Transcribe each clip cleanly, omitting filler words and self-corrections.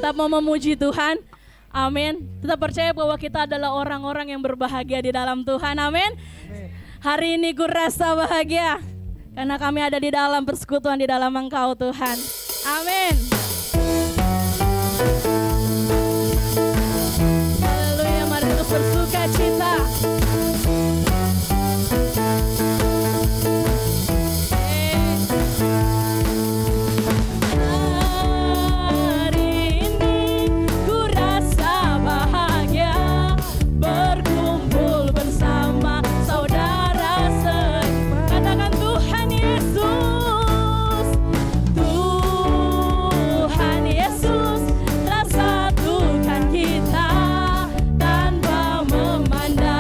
Tetap mau memuji Tuhan. Amin. Tetap percaya bahwa kita adalah orang-orang yang berbahagia di dalam Tuhan. Amin. Hari ini ku rasa bahagia karena kami ada di dalam persekutuan di dalam Engkau Tuhan. Amin. Haleluya, mari terus bersuka cita. Memandang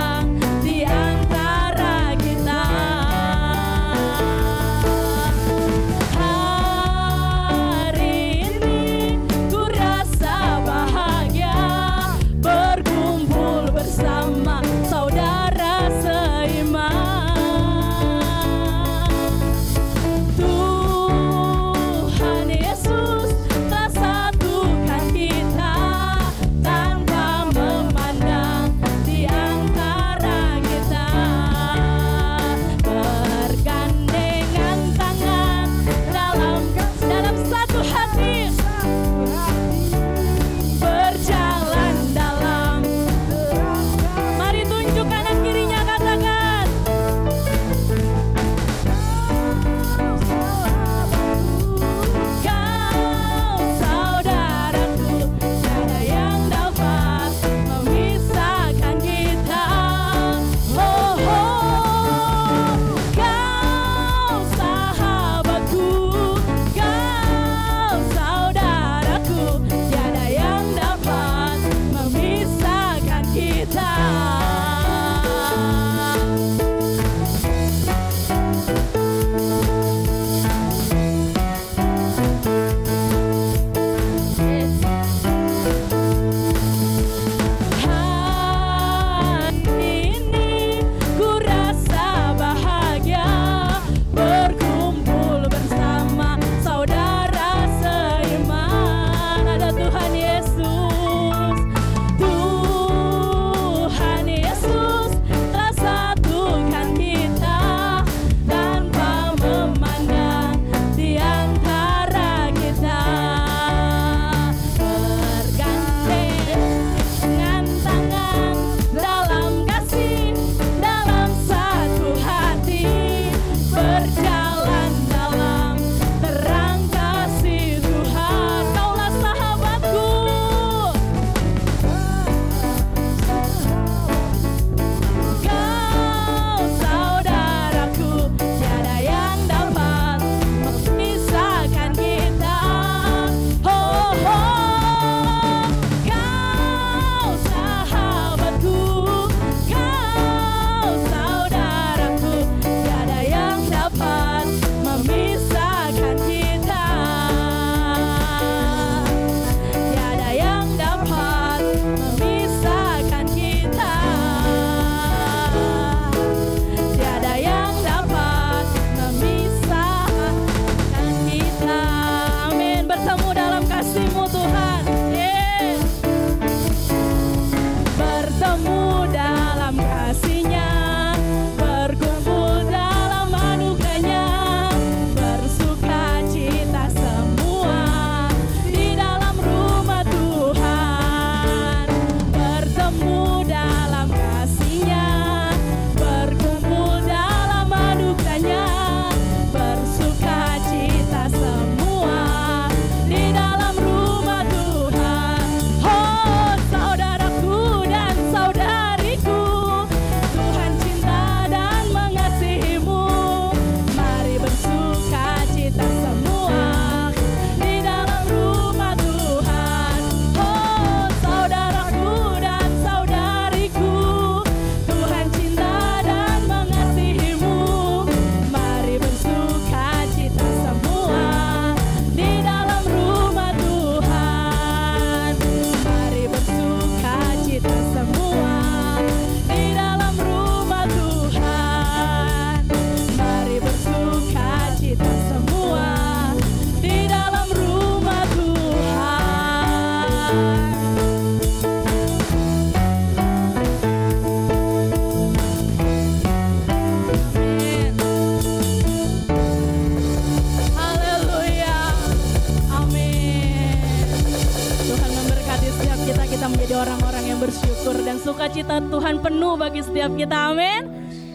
bersyukur dan sukacita Tuhan penuh bagi setiap kita. Amin.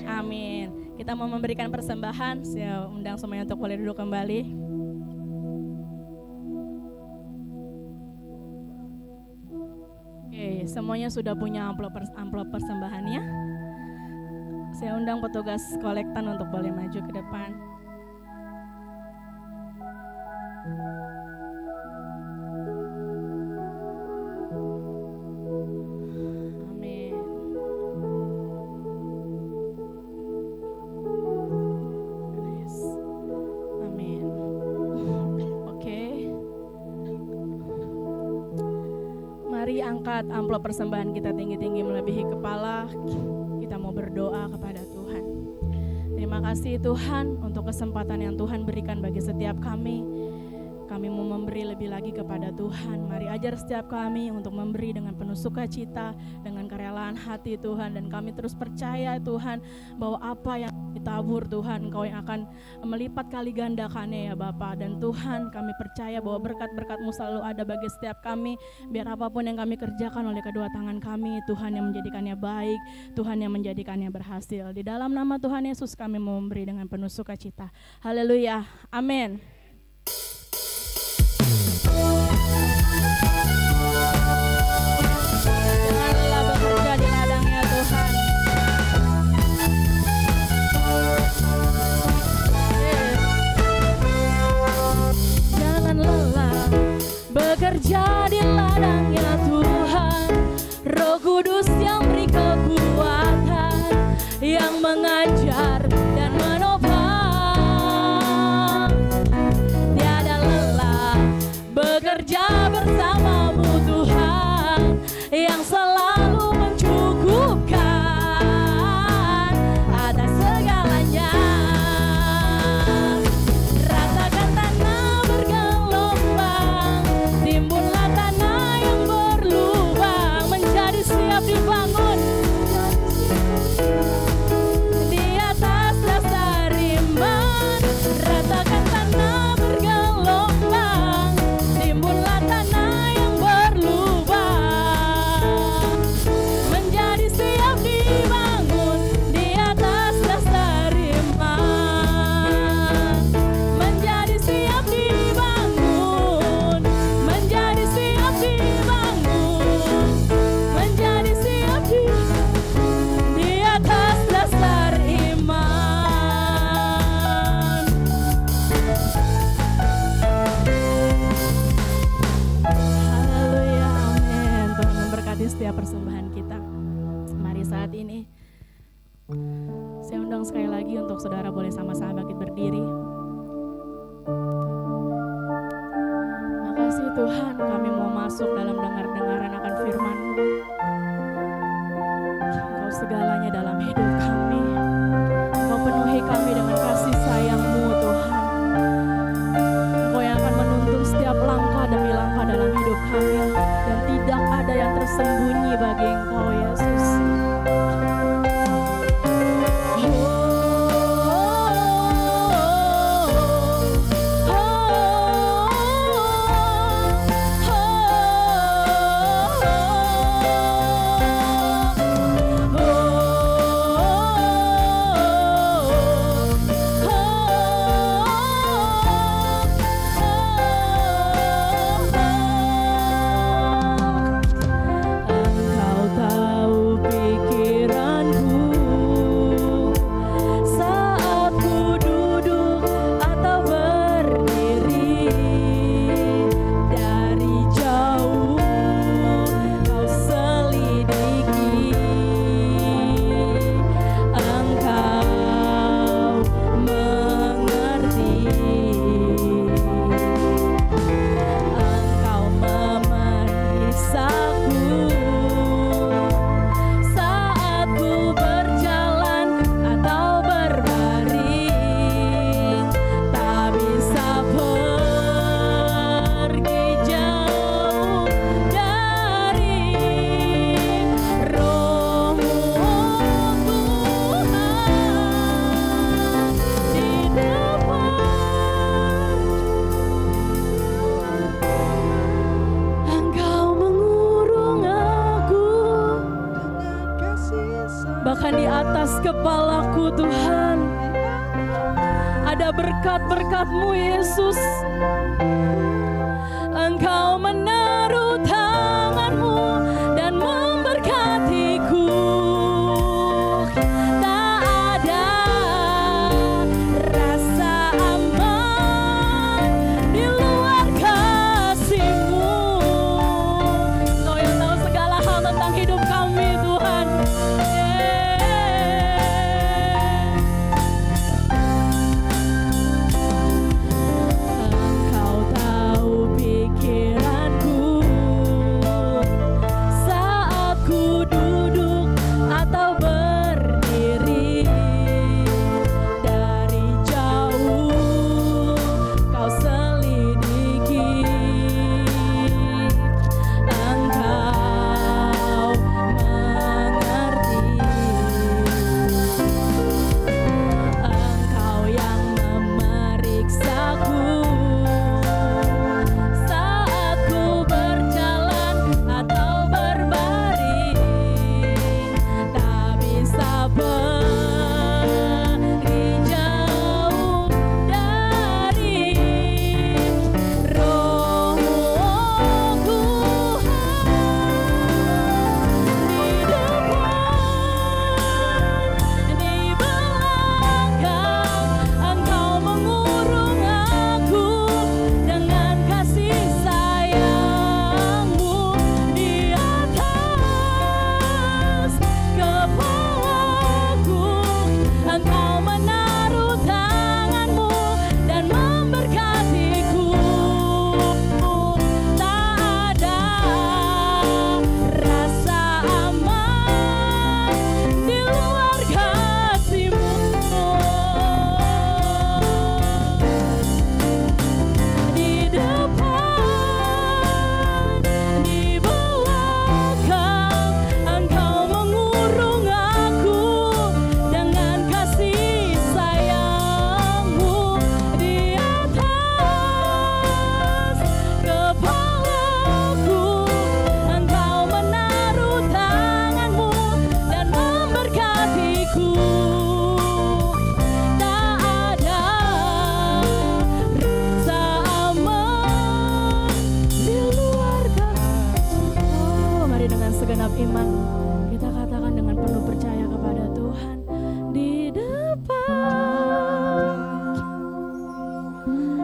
Amin. Kita mau memberikan persembahan. Saya undang semuanya untuk boleh duduk kembali. Oke, semuanya sudah punya amplop persembahannya. Saya undang petugas kolektan untuk boleh maju ke depan. Amin. Yes. Amin. Oke. Mari angkat amplop persembahan kita tinggi-tinggi melebihi kepala. Kita mau berdoa kepada Tuhan. Terima kasih Tuhan untuk kesempatan yang Tuhan berikan bagi setiap kami. Kami mau memberi lebih lagi kepada Tuhan. Mari ajar setiap kami untuk memberi dengan penuh sukacita, dengan kerelaan hati Tuhan. Dan kami terus percaya Tuhan bahwa apa yang ditabur Tuhan, Engkau yang akan melipat kali gandakannya ya Bapa. Dan Tuhan, kami percaya bahwa berkat-berkat-Mu selalu ada bagi setiap kami. Biar apapun yang kami kerjakan oleh kedua tangan kami, Tuhan yang menjadikannya baik, Tuhan yang menjadikannya berhasil. Di dalam nama Tuhan Yesus kami mau memberi dengan penuh sukacita. Haleluya. Amin. Jangan lelah bekerja di ladangnya Tuhan. Jangan lelah bekerja di ladangnya Tuhan. Roh Kudus yang beri kekuatan, yang mengajar dan menopang. Tiada lelah bekerja bersamamu Tuhan, yang selalu mencukupkan atas segalanya. Ratakan tanah bergelombang, timbunlah tanah yang berlubang, menjadi siap dibangun di atas dasar iman. Ratakan tanah bergelombang, timbunlah tanah yang berlubang, menjadi siap dibangun di atas dasar iman. Menjadi siap dibangun, menjadi siap dibangun, menjadi siap di atas dasar iman. Haleluya, amin. Tuhan memberkati setiap persembahan kita. Mari saat ini saya undang sekali lagi untuk saudara boleh sama-sama bangkit berdiri. Makasih Tuhan, kami mau masuk dalam dengar-dengaran akan firman-Mu. Engkau segalanya dalam hidup kami. Engkau penuhi kami dengan kasih sayang-Mu Tuhan. Engkau yang akan menuntun setiap langkah demi langkah dalam hidup kami. Dan tidak ada yang tersembunyi bagi Engkau Yesus. Engkau tak ada berkat-berkat-Mu Yesus. Engkau menaruh tangan-Mu dan memberkatiku. Tak ada rasa aman di luar kasih-Mu. Engkau yang tahu segala hal tentang hidup kami Tuhan. Engkau tahu pikiranku saat ku duduk atau berdiri. Dari jauh Kau selidiki. Engkau mengerti. Engkau yang memeriksaku saat ku berjalan atau berbaring. Tak bisa pergi jauh dari Roh-Mu, di depan, di belakang, Engkau mengurung aku dengan kasih sayang-Mu. Di atas kepalaku, Engkau menaruh tangan-Mu dan memberkatiku. Tak ada rasa aman di luar kasih-Mu. Di depan, di belakang, Engkau mengurung aku dengan kasih sayang-Mu. Di atas kepalaku, Engkau menaruh tangan-Mu dan memberkatiku. Tak ada rasa aman di luar kasih. Oh, mari dengan segenap iman kita katakan dengan penuh percaya kepada Tuhan. Di depan,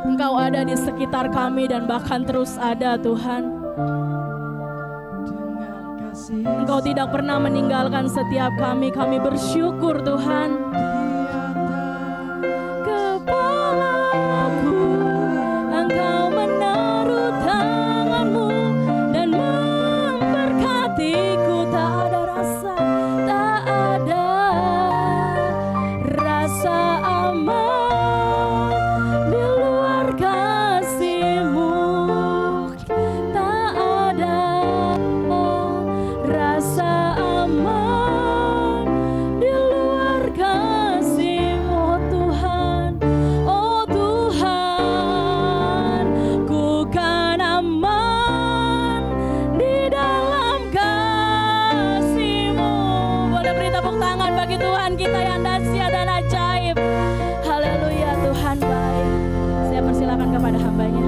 Engkau ada di sekitar kami dan bahkan terus ada Tuhan. Engkau tidak pernah meninggalkan setiap kami. Kami bersyukur Tuhan. Kepalaku, Engkau menaruh tangan-Mu dan memberkatiku. Tak ada rasa aman di luar kasih-Mu. Tak ada rasa aman di luar kasih-Mu, oh Tuhan. Oh Tuhan, ku kan aman di dalam kasih-Mu. Boleh beri tepuk tangan bagi Tuhan kita yang dahsyat dan ajaib. Haleluya, Tuhan baik. Saya persilakan kepada hamba-Nya.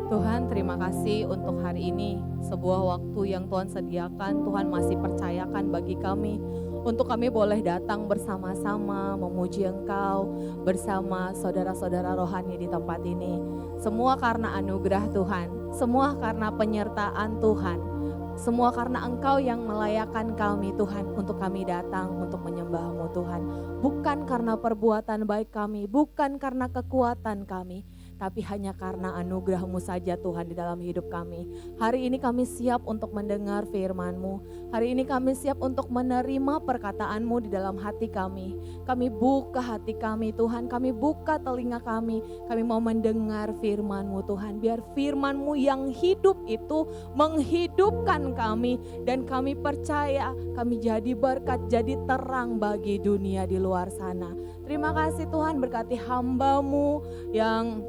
Tuhan, terima kasih untuk hari ini. Sebuah waktu yang Tuhan sediakan, Tuhan masih percayakan bagi kami untuk kami boleh datang bersama-sama memuji Engkau bersama saudara-saudara rohani di tempat ini. Semua karena anugerah Tuhan, semua karena penyertaan Tuhan, semua karena Engkau yang melayakkan kami Tuhan untuk kami datang untuk menyembah-Mu Tuhan. Bukan karena perbuatan baik kami, bukan karena kekuatan kami, tapi hanya karena anugerah-Mu saja Tuhan di dalam hidup kami. Hari ini kami siap untuk mendengar firman-Mu. Hari ini kami siap untuk menerima perkataan-Mu di dalam hati kami. Kami buka hati kami Tuhan, kami buka telinga kami. Kami mau mendengar firman-Mu Tuhan. Biar firman-Mu yang hidup itu menghidupkan kami. Dan kami percaya kami jadi berkat, jadi terang bagi dunia di luar sana. Terima kasih Tuhan, berkati hamba-Mu yang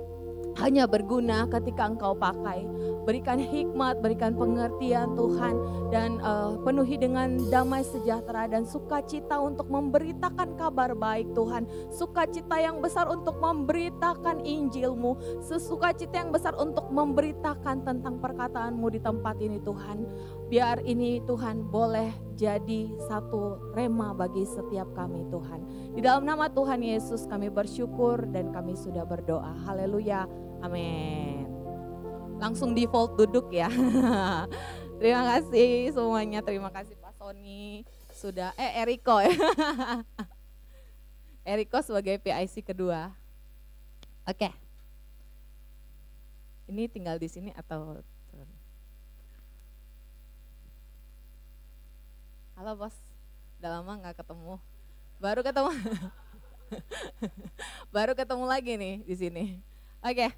hanya berguna ketika Engkau pakai. berikan hikmat, berikan pengertian Tuhan, dan penuhi dengan damai sejahtera dan sukacita untuk memberitakan kabar baik Tuhan, sukacita yang besar untuk memberitakan Injil-Mu, sukacita yang besar untuk memberitakan tentang perkataan-Mu di tempat ini Tuhan. Biar ini Tuhan boleh jadi satu rema bagi setiap kami Tuhan. Di dalam nama Tuhan Yesus kami bersyukur dan kami sudah berdoa. Haleluya, amin. Langsung default duduk ya. Terima kasih semuanya, terima kasih Pak Sony sudah Eriko ya. Eriko sebagai PIC kedua. Oke. Ini tinggal di sini atau halo bos, udah lama nggak ketemu. Baru ketemu. Baru ketemu lagi nih di sini. Oke.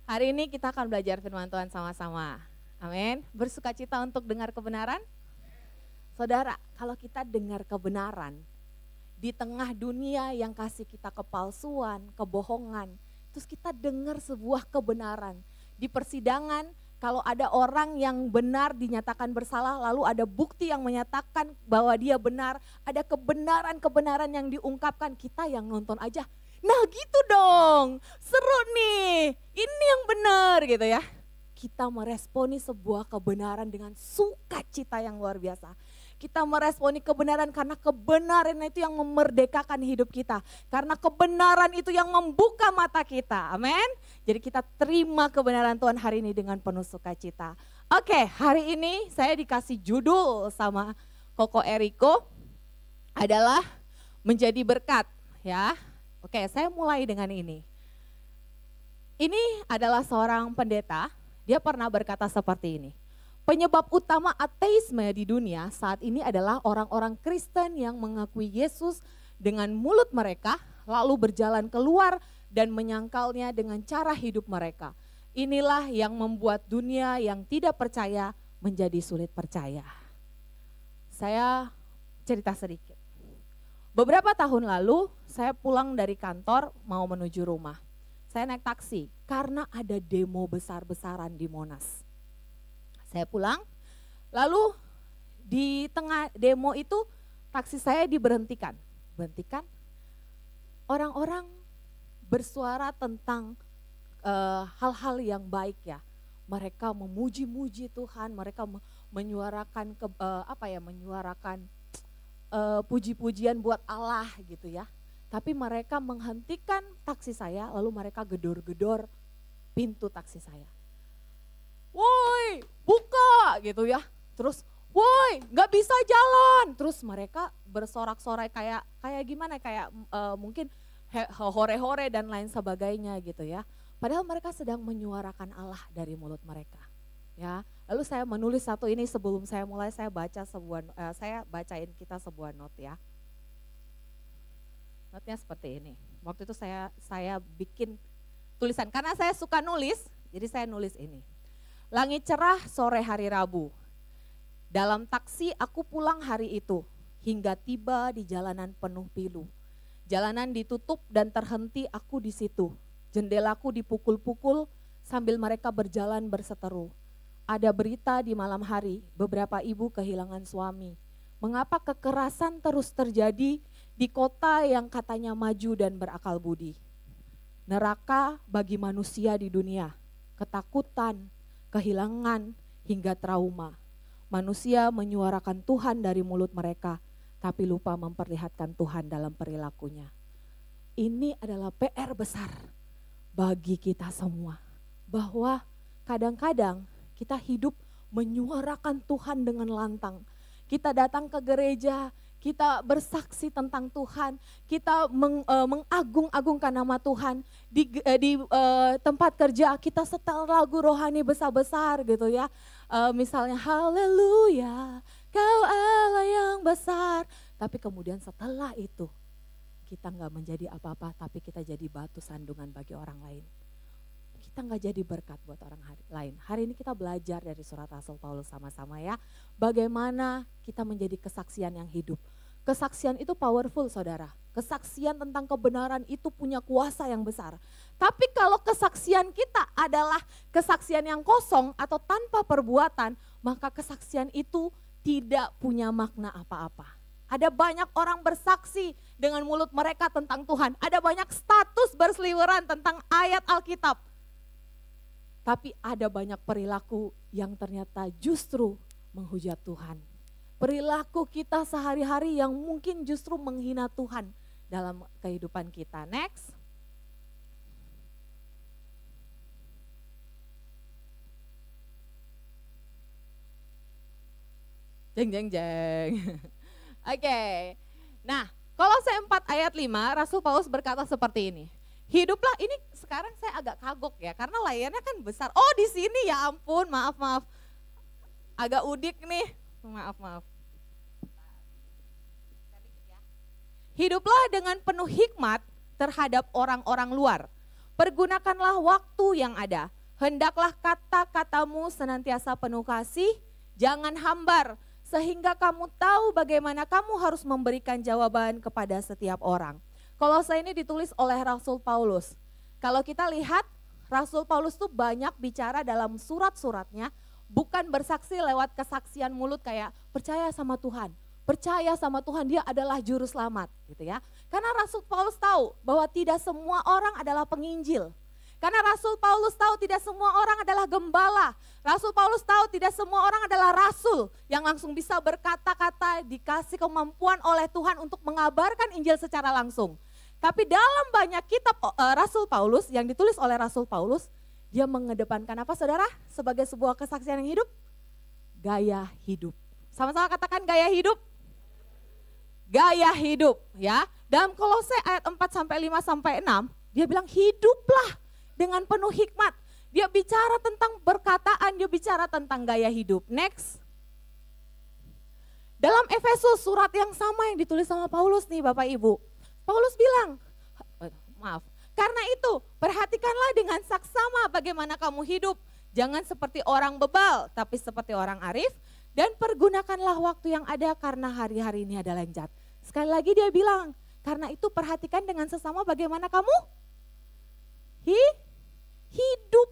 Hari ini kita akan belajar firman Tuhan sama-sama. Amin. Bersukacita untuk dengar kebenaran. Saudara, kalau kita dengar kebenaran di tengah dunia yang kasih kita kepalsuan, kebohongan, terus kita dengar sebuah kebenaran. Di persidangan, kalau ada orang yang benar dinyatakan bersalah, lalu ada bukti yang menyatakan bahwa dia benar, ada kebenaran-kebenaran yang diungkapkan, kita yang nonton aja. Nah gitu dong, seru nih, ini yang benar gitu ya. Kita meresponi sebuah kebenaran dengan sukacita yang luar biasa. Kita meresponi kebenaran karena kebenaran itu yang memerdekakan hidup kita. Karena kebenaran itu yang membuka mata kita, amin. Jadi kita terima kebenaran Tuhan hari ini dengan penuh sukacita. Oke, hari ini saya dikasih judul sama Koko Eriko adalah menjadi berkat ya. Oke, saya mulai dengan ini. Ini adalah seorang pendeta, dia pernah berkata seperti ini. Penyebab utama ateisme di dunia saat ini adalah orang-orang Kristen yang mengakui Yesus dengan mulut mereka, lalu berjalan keluar dan menyangkalnya dengan cara hidup mereka. Inilah yang membuat dunia yang tidak percaya menjadi sulit percaya. Saya cerita sedikit. Beberapa tahun lalu saya pulang dari kantor mau menuju rumah. Saya naik taksi karena ada demo besar-besaran di Monas. Saya pulang, lalu di tengah demo itu taksi saya diberhentikan. Berhentikan, orang-orang bersuara tentang hal-hal yang baik ya. Mereka memuji-muji Tuhan, mereka menyuarakan menyuarakan puji-pujian buat Allah gitu ya. Tapi mereka menghentikan taksi saya, lalu mereka gedor-gedor pintu taksi saya. Woi, buka gitu ya. Terus, woi, nggak bisa jalan. Terus mereka bersorak-sorai kayak gimana? Kayak mungkin hore-hore dan lain sebagainya gitu ya. Padahal mereka sedang menyuarakan Allah dari mulut mereka. Ya, lalu saya menulis satu ini sebelum saya mulai, saya bacain kita sebuah not ya. Notnya seperti ini. Waktu itu saya bikin tulisan karena saya suka nulis, jadi saya nulis ini. Langit cerah sore hari Rabu. Dalam taksi aku pulang hari itu hingga tiba di jalanan penuh pilu. Jalanan ditutup dan terhenti aku di situ. Jendelaku dipukul-pukul sambil mereka berjalan berseteru. Ada berita di malam hari, beberapa ibu kehilangan suami. Mengapa kekerasan terus terjadi di kota yang katanya maju dan berakal budi? Neraka bagi manusia di dunia, ketakutan, kehilangan, hingga trauma. Manusia menyuarakan Tuhan dari mulut mereka, tapi lupa memperlihatkan Tuhan dalam perilakunya. Ini adalah PR besar bagi kita semua, bahwa kadang-kadang kita hidup menyuarakan Tuhan dengan lantang. Kita datang ke gereja, kita bersaksi tentang Tuhan, kita mengagung-agungkan nama Tuhan. Di tempat kerja kita setel lagu rohani besar-besar gitu ya. Misalnya haleluya, kau Allah yang besar. Tapi kemudian setelah itu kita nggak menjadi apa-apa, tapi kita jadi batu sandungan bagi orang lain. Kita nggak jadi berkat buat orang lain. Hari ini kita belajar dari surat Rasul Paulus sama-sama ya. Bagaimana kita menjadi kesaksian yang hidup. Kesaksian itu powerful saudara. Kesaksian tentang kebenaran itu punya kuasa yang besar. Tapi kalau kesaksian kita adalah kesaksian yang kosong atau tanpa perbuatan, maka kesaksian itu tidak punya makna apa-apa. Ada banyak orang bersaksi dengan mulut mereka tentang Tuhan. Ada banyak status berseliweran tentang ayat Alkitab. Tapi ada banyak perilaku yang ternyata justru menghujat Tuhan. Perilaku kita sehari-hari yang mungkin justru menghina Tuhan dalam kehidupan kita. Next. Jeng jeng jeng. Oke. Nah, Kolose 4 ayat 5, Rasul Paulus berkata seperti ini. Hiduplah, ini sekarang saya agak kagok ya, karena layarnya kan besar. Oh, di sini, ya ampun, maaf. Agak udik nih. Maaf. Hiduplah dengan penuh hikmat terhadap orang-orang luar. Pergunakanlah waktu yang ada. Hendaklah kata-katamu senantiasa penuh kasih, jangan hambar, sehingga kamu tahu bagaimana kamu harus memberikan jawaban kepada setiap orang. Kolose ini ditulis oleh Rasul Paulus. Kalau kita lihat, Rasul Paulus tuh banyak bicara dalam surat-suratnya, bukan bersaksi lewat kesaksian mulut kayak percaya sama Tuhan dia adalah juru selamat gitu ya. Karena Rasul Paulus tahu bahwa tidak semua orang adalah penginjil. Karena Rasul Paulus tahu tidak semua orang adalah gembala. Rasul Paulus tahu tidak semua orang adalah rasul yang langsung bisa berkata-kata, dikasih kemampuan oleh Tuhan untuk mengabarkan Injil secara langsung. Tapi dalam banyak kitab Rasul Paulus yang ditulis oleh Rasul Paulus, dia mengedepankan apa saudara? Sebagai sebuah kesaksian yang hidup? Gaya hidup. Sama-sama katakan gaya hidup. Gaya hidup ya. Dalam Kolose ayat 4 sampai 5 sampai 6, dia bilang hiduplah dengan penuh hikmat. Dia bicara tentang perkataan, dia bicara tentang gaya hidup. Next. Dalam Efesus surat yang sama yang ditulis sama Paulus nih Bapak Ibu. Paulus bilang, karena itu perhatikanlah dengan saksama bagaimana kamu hidup. Jangan seperti orang bebal, tapi seperti orang arif. Dan pergunakanlah waktu yang ada karena hari-hari ini adalah lenjat. Sekali lagi dia bilang, karena itu perhatikan dengan sesama bagaimana kamu hidup.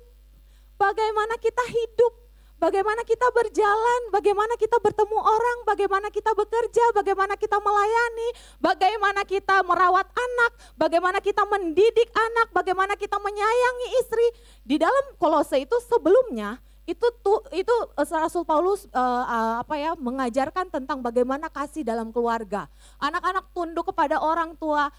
Bagaimana kita hidup, bagaimana kita berjalan, bagaimana kita bertemu orang, bagaimana kita bekerja, bagaimana kita melayani, bagaimana kita merawat anak, bagaimana kita mendidik anak, bagaimana kita menyayangi istri. Di dalam Kolose itu sebelumnya, itu Rasul Paulus mengajarkan tentang bagaimana kasih dalam keluarga. Anak-anak tunduk kepada orang tua,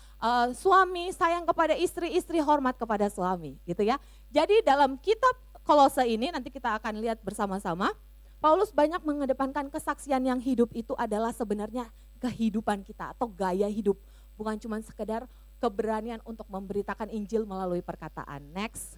suami sayang kepada istri, istri hormat kepada suami, gitu ya. Jadi dalam kitab Kolose ini nanti kita akan lihat bersama-sama, Paulus banyak mengedepankan kesaksian yang hidup itu adalah sebenarnya kehidupan kita atau gaya hidup, bukan cuma sekedar keberanian untuk memberitakan Injil melalui perkataan. Next.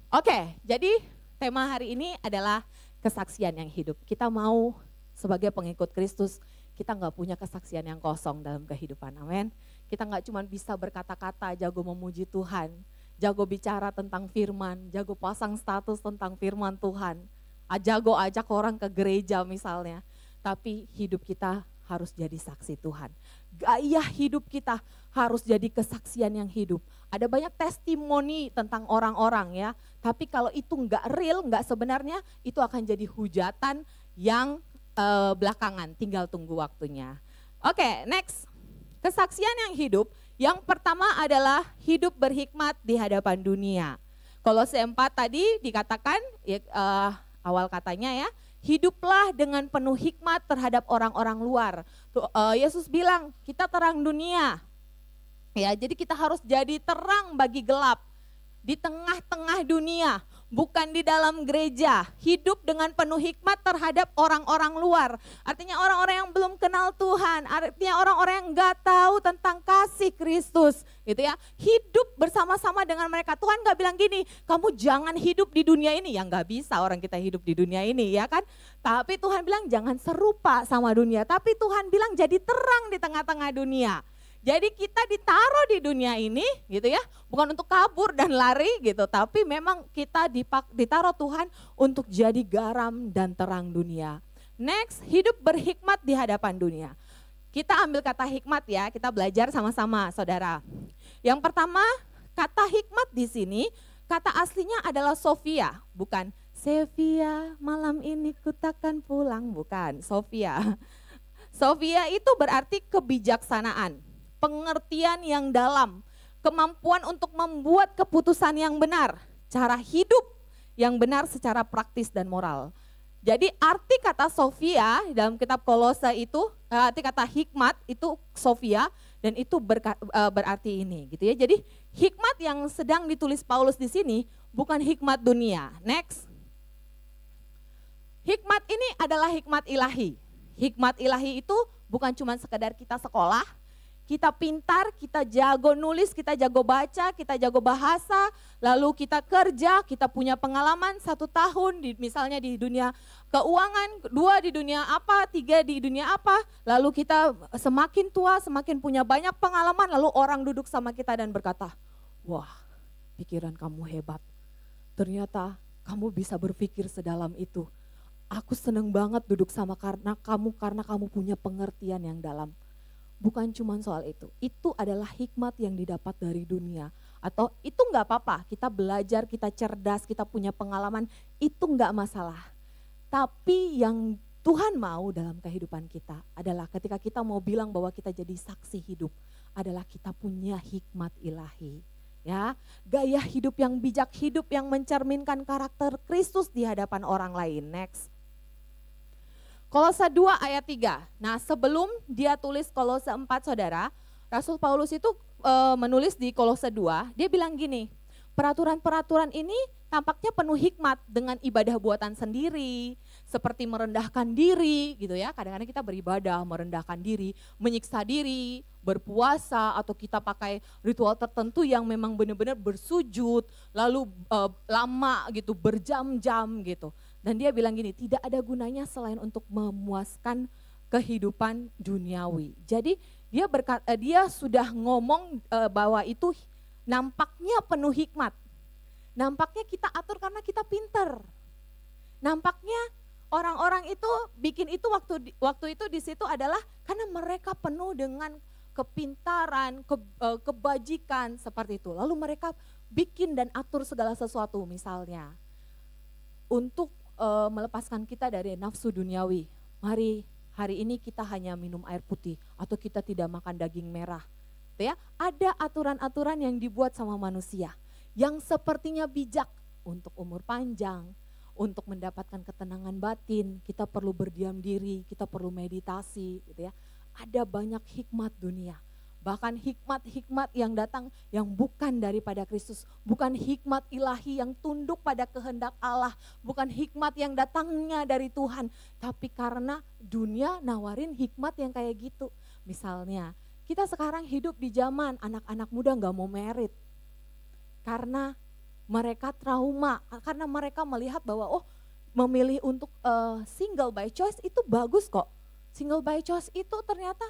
Oke, jadi tema hari ini adalah kesaksian yang hidup. Kita mau sebagai pengikut Kristus, kita nggak punya kesaksian yang kosong dalam kehidupan, amin. Kita nggak cuma bisa berkata-kata, jago memuji Tuhan, jago bicara tentang firman, jago pasang status tentang firman Tuhan, jago ajak orang ke gereja misalnya. Tapi hidup kita harus jadi saksi Tuhan. Gaya hidup kita harus jadi kesaksian yang hidup. Ada banyak testimoni tentang orang-orang ya, tapi kalau itu nggak real, nggak sebenarnya, itu akan jadi hujatan yang belakangan, tinggal tunggu waktunya. Oke, next. Kesaksian yang hidup, yang pertama adalah hidup berhikmat di hadapan dunia. Kolose 4 tadi dikatakan, awal katanya ya, hiduplah dengan penuh hikmat terhadap orang-orang luar. Yesus bilang, kita terang dunia. Ya, jadi kita harus jadi terang bagi gelap di tengah-tengah dunia, bukan di dalam gereja. Hidup dengan penuh hikmat terhadap orang-orang luar. Artinya orang-orang yang belum kenal Tuhan, artinya orang-orang yang enggak tahu tentang kasih Kristus, gitu ya. Hidup bersama-sama dengan mereka. Tuhan enggak bilang gini, kamu jangan hidup di dunia ini. Ya enggak bisa orang kita hidup di dunia ini, ya kan? Tapi Tuhan bilang jangan serupa sama dunia, tapi Tuhan bilang jadi terang di tengah-tengah dunia. Jadi kita ditaruh di dunia ini gitu ya, bukan untuk kabur dan lari gitu, tapi memang kita ditaruh Tuhan untuk jadi garam dan terang dunia. Next, hidup berhikmat di hadapan dunia. Kita ambil kata hikmat ya, kita belajar sama-sama saudara. Yang pertama, kata hikmat di sini, kata aslinya adalah Sophia, bukan Sevia, malam ini ku takkan pulang, bukan, Sophia. Sophia itu berarti kebijaksanaan, pengertian yang dalam, kemampuan untuk membuat keputusan yang benar, cara hidup yang benar secara praktis dan moral. Jadi arti kata Sophia dalam kitab Kolose itu, arti kata hikmat itu Sophia, dan itu berarti ini gitu ya. Jadi hikmat yang sedang ditulis Paulus di sini bukan hikmat dunia. Next. Hikmat ini adalah hikmat ilahi. Hikmat ilahi itu bukan cuma sekedar kita sekolah, kita pintar, kita jago nulis, kita jago baca, kita jago bahasa, lalu kita kerja, kita punya pengalaman 1 tahun, misalnya di dunia keuangan, 2 di dunia apa, 3 di dunia apa, lalu kita semakin tua, semakin punya banyak pengalaman, lalu orang duduk sama kita dan berkata, wah pikiran kamu hebat, ternyata kamu bisa berpikir sedalam itu. Aku seneng banget duduk sama karena kamu punya pengertian yang dalam. Bukan cuma soal itu adalah hikmat yang didapat dari dunia. Atau itu enggak apa-apa, kita belajar, kita cerdas, kita punya pengalaman, itu enggak masalah. Tapi yang Tuhan mau dalam kehidupan kita adalah ketika kita mau bilang bahwa kita jadi saksi hidup, adalah kita punya hikmat ilahi. Ya, gaya hidup yang bijak, hidup yang mencerminkan karakter Kristus di hadapan orang lain. Next. Kolose 2 ayat 3. Nah, sebelum dia tulis Kolose 4 saudara, Rasul Paulus itu menulis di Kolose 2, dia bilang gini, peraturan-peraturan ini tampaknya penuh hikmat dengan ibadah buatan sendiri, seperti merendahkan diri gitu ya. Kadang-kadang kita beribadah, merendahkan diri, menyiksa diri, berpuasa, atau kita pakai ritual tertentu yang memang benar-benar bersujud, lalu lama gitu, berjam-jam gitu. Dan dia bilang gini, tidak ada gunanya selain untuk memuaskan kehidupan duniawi. Jadi dia sudah ngomong bahwa itu nampaknya penuh hikmat. Nampaknya kita atur karena kita pinter. Nampaknya orang-orang itu bikin itu waktu itu di situ adalah karena mereka penuh dengan kepintaran, kebajikan seperti itu. Lalu mereka bikin dan atur segala sesuatu misalnya untuk melepaskan kita dari nafsu duniawi. Mari hari ini kita hanya minum air putih atau kita tidak makan daging merah. Ya, ada aturan-aturan yang dibuat sama manusia yang sepertinya bijak untuk umur panjang, untuk mendapatkan ketenangan batin, kita perlu berdiam diri, kita perlu meditasi gitu ya. Ada banyak hikmat dunia. Bahkan hikmat-hikmat yang datang yang bukan daripada Kristus, bukan hikmat ilahi yang tunduk pada kehendak Allah, bukan hikmat yang datangnya dari Tuhan, tapi karena dunia nawarin hikmat yang kayak gitu. Misalnya, kita sekarang hidup di zaman anak-anak muda gak mau merit, karena mereka trauma, karena mereka melihat bahwa memilih untuk single by choice itu bagus kok. Single by choice itu ternyata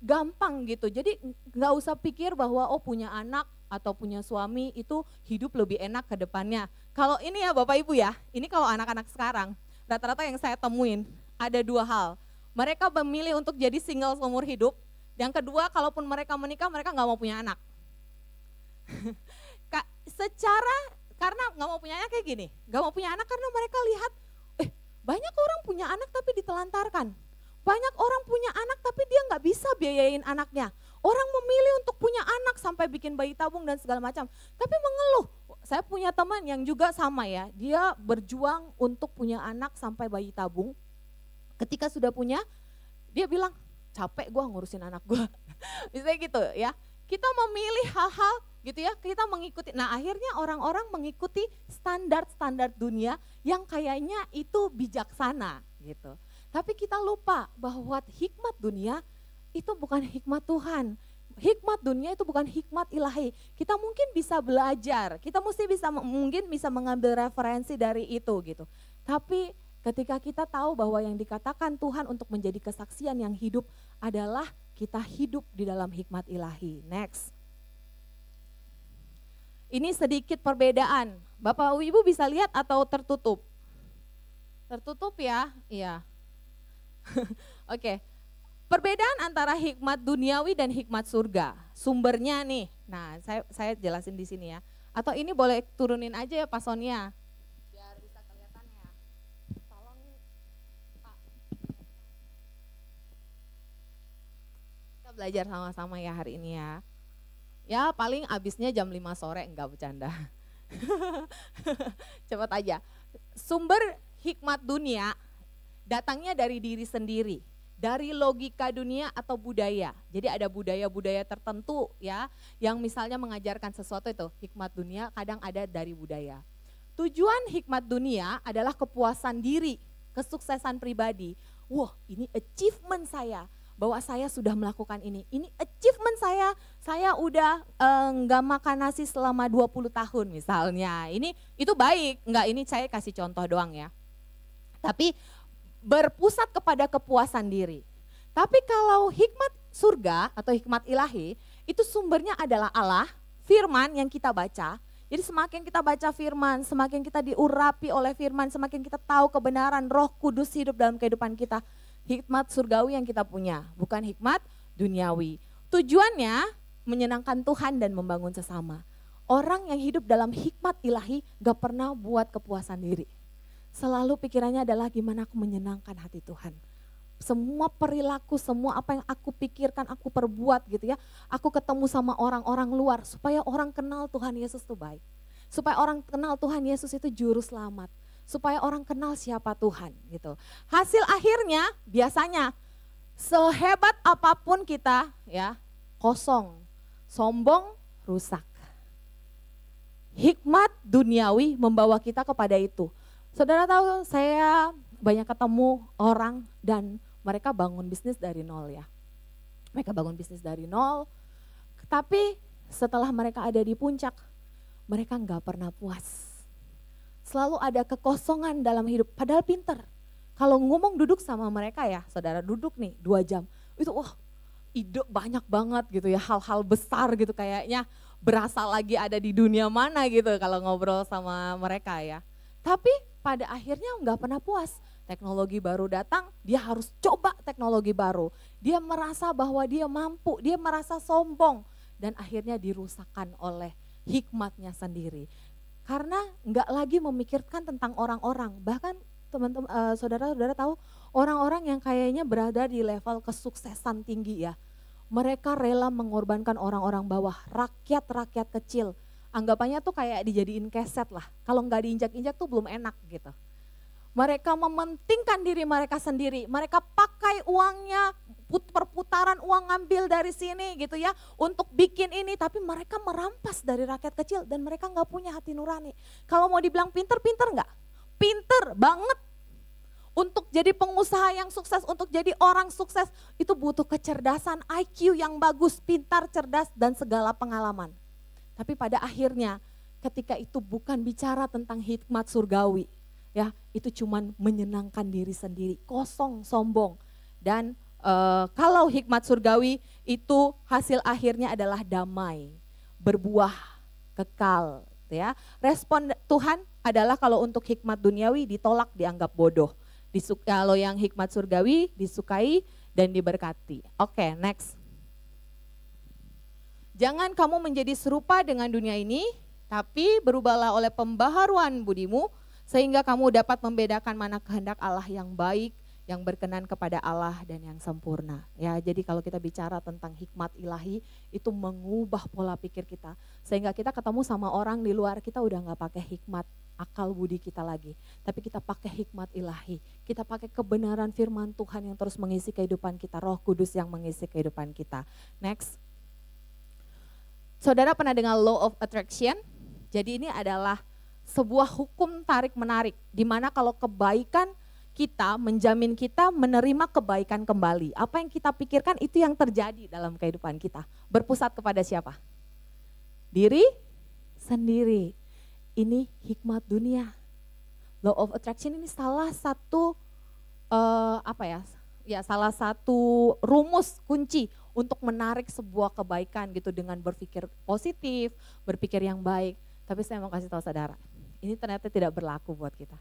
gampang gitu, jadi gak usah pikir bahwa punya anak atau punya suami itu hidup lebih enak ke depannya. Kalau ini ya Bapak Ibu ya, ini kalau anak-anak sekarang, rata-rata yang saya temuin ada 2 hal. Mereka memilih untuk jadi single seumur hidup, yang kedua kalaupun mereka menikah mereka gak mau punya anak. Karena gak mau punya anak kayak gini, gak mau punya anak karena mereka lihat banyak orang punya anak tapi ditelantarkan. Banyak orang punya anak tapi dia gak bisa biayain anaknya. Orang memilih untuk punya anak sampai bikin bayi tabung dan segala macam. Tapi mengeluh, saya punya teman yang juga sama ya, dia berjuang untuk punya anak sampai bayi tabung. Ketika sudah punya, dia bilang capek gue ngurusin anak gue. Misalnya gitu ya, kita memilih hal-hal gitu ya, kita mengikuti. Nah akhirnya orang-orang mengikuti standar-standar dunia yang kayaknya itu bijaksana gitu. Tapi kita lupa bahwa hikmat dunia itu bukan hikmat Tuhan. Hikmat dunia itu bukan hikmat ilahi. Kita mungkin bisa belajar, kita mungkin bisa mengambil referensi dari itu gitu. Tapi ketika kita tahu bahwa yang dikatakan Tuhan untuk menjadi kesaksian yang hidup adalah kita hidup di dalam hikmat ilahi. Next. Ini sedikit perbedaan. Bapak Ibu bisa lihat atau tertutup? Tertutup ya? Iya. Oke. Perbedaan antara hikmat duniawi dan hikmat surga. Sumbernya nih. Nah, saya jelasin di sini ya. Atau ini boleh turunin aja ya Pak Sonia. Biar bisa kelihatan ya. Tolong Pak. Kita belajar sama-sama ya hari ini ya. Ya paling abisnya jam 5 sore, enggak bercanda. Cepat aja. Sumber hikmat dunia datangnya dari diri sendiri, dari logika dunia atau budaya. Jadi ada budaya-budaya tertentu ya, yang misalnya mengajarkan sesuatu itu hikmat dunia kadang ada dari budaya. Tujuan hikmat dunia adalah kepuasan diri, kesuksesan pribadi. Wah, ini achievement saya, bahwa saya sudah melakukan ini achievement saya udah nggak makan nasi selama 20 tahun misalnya. Itu baik, enggak, ini saya kasih contoh doang ya. Tapi berpusat kepada kepuasan diri. Tapi kalau hikmat surga atau hikmat ilahi, itu sumbernya adalah Allah, firman yang kita baca. Jadi semakin kita baca firman, semakin kita diurapi oleh firman, semakin kita tahu kebenaran, Roh Kudus hidup dalam kehidupan kita. Hikmat surgawi yang kita punya, bukan hikmat duniawi. Tujuannya menyenangkan Tuhan dan membangun sesama. Orang yang hidup dalam hikmat ilahi gak pernah buat kepuasan diri. Selalu pikirannya adalah gimana aku menyenangkan hati Tuhan. Semua perilaku, semua apa yang aku pikirkan, aku perbuat gitu ya. Aku ketemu sama orang-orang luar supaya orang kenal Tuhan Yesus itu baik. Supaya orang kenal Tuhan Yesus itu juru selamat. Supaya orang kenal siapa Tuhan gitu. Hasil akhirnya biasanya sehebat apapun kita ya kosong, sombong, rusak. Hikmat duniawi membawa kita kepada itu. Saudara tahu saya banyak ketemu orang dan mereka bangun bisnis dari nol ya. Mereka bangun bisnis dari nol, tapi setelah mereka ada di puncak, mereka nggak pernah puas. Selalu ada kekosongan dalam hidup, padahal pinter. Kalau ngomong duduk sama mereka ya, saudara duduk nih 2 jam, itu ide banyak banget gitu ya, hal-hal besar gitu kayaknya berasa lagi ada di dunia mana gitu kalau ngobrol sama mereka ya. Tapi pada akhirnya nggak pernah puas, teknologi baru datang, dia harus coba teknologi baru. Dia merasa bahwa dia mampu, dia merasa sombong dan akhirnya dirusakkan oleh hikmatnya sendiri. Karena nggak lagi memikirkan tentang orang-orang, bahkan teman-teman saudara-saudara tahu orang-orang yang kayaknya berada di level kesuksesan tinggi ya, mereka rela mengorbankan orang-orang bawah, rakyat-rakyat kecil, anggapannya tuh kayak dijadiin keset lah, kalau nggak diinjak-injak tuh belum enak gitu. Mereka mementingkan diri mereka sendiri, mereka pakai uangnya, perputaran uang ngambil dari sini gitu ya, untuk bikin ini, tapi mereka merampas dari rakyat kecil dan mereka nggak punya hati nurani. Kalau mau dibilang pinter, pinter nggak? Pinter banget. Untuk jadi pengusaha yang sukses, untuk jadi orang sukses, itu butuh kecerdasan, IQ yang bagus, pintar, cerdas, dan segala pengalaman. Tapi pada akhirnya ketika itu bukan bicara tentang hikmat surgawi, ya itu cuman menyenangkan diri sendiri, kosong, sombong. Dan kalau hikmat surgawi itu hasil akhirnya adalah damai, berbuah, kekal. Ya. Respon Tuhan adalah kalau untuk hikmat duniawi ditolak, dianggap bodoh. Kalau yang hikmat surgawi disukai dan diberkati. Oke, next. Jangan kamu menjadi serupa dengan dunia ini, tapi berubahlah oleh pembaharuan budimu, sehingga kamu dapat membedakan mana kehendak Allah yang baik, yang berkenan kepada Allah dan yang sempurna. Ya, jadi kalau kita bicara tentang hikmat ilahi, itu mengubah pola pikir kita. Sehingga kita ketemu sama orang di luar, kita udah gak pakai hikmat akal budi kita lagi. Tapi kita pakai hikmat ilahi. Kita pakai kebenaran firman Tuhan yang terus mengisi kehidupan kita, Roh Kudus yang mengisi kehidupan kita. Next. Saudara pernah dengar law of attraction? Jadi ini adalah sebuah hukum tarik-menarik, di mana kalau kebaikan kita menjamin kita menerima kebaikan kembali. Apa yang kita pikirkan itu yang terjadi dalam kehidupan kita. Berpusat kepada siapa? Diri sendiri. Ini hikmat dunia. Law of attraction ini salah satu salah satu rumus kunci untuk menarik sebuah kebaikan gitu dengan berpikir positif, berpikir yang baik. Tapi saya mau kasih tahu saudara, ini ternyata tidak berlaku buat kita.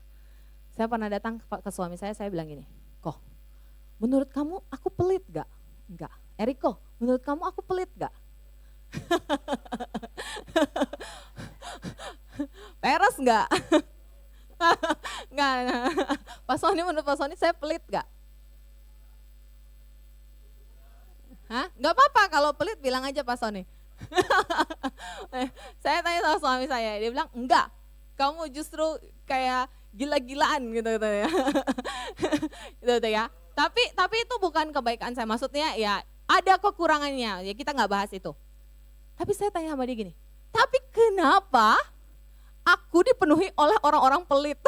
Saya pernah datang ke suami saya bilang gini, kok menurut kamu aku pelit gak? Enggak. Eriko, menurut kamu aku pelit gak? Peres gak? Enggak. Pak Sony, menurut Pak Sony saya pelit gak? Hah? Gak apa-apa kalau pelit bilang aja Pak Sony. Saya tanya sama suami saya, dia bilang enggak, kamu justru kayak gila-gilaan gitu ya. Gitu ya. Tapi itu bukan kebaikan saya, maksudnya ya ada kekurangannya, ya kita nggak bahas itu. Tapi saya tanya sama dia gini, tapi kenapa aku dipenuhi oleh orang-orang pelit?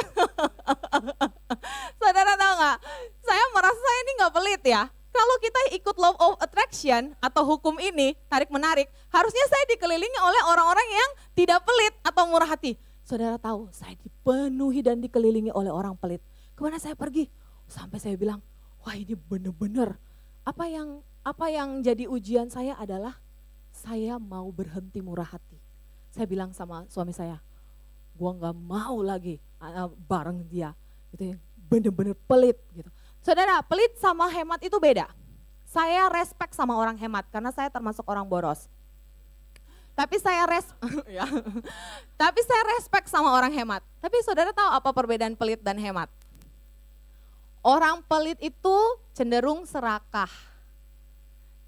Saudara tahu nggak? Saya merasa saya ini nggak pelit ya. Kalau kita ikut law of attraction atau hukum ini, tarik menarik, harusnya saya dikelilingi oleh orang-orang yang tidak pelit atau murah hati. Saudara tahu, saya dipenuhi dan dikelilingi oleh orang pelit. Kemana saya pergi? Sampai saya bilang, wah ini benar-benar. Apa yang jadi ujian saya adalah saya mau berhenti murah hati. Saya bilang sama suami saya, gua nggak mau lagi bareng dia, gitu ya, benar-benar pelit gitu. Saudara, pelit sama hemat itu beda. Saya respect sama orang hemat karena saya termasuk orang boros. Tapi saya respect sama orang hemat. Tapi saudara tahu apa perbedaan pelit dan hemat? Orang pelit itu cenderung serakah.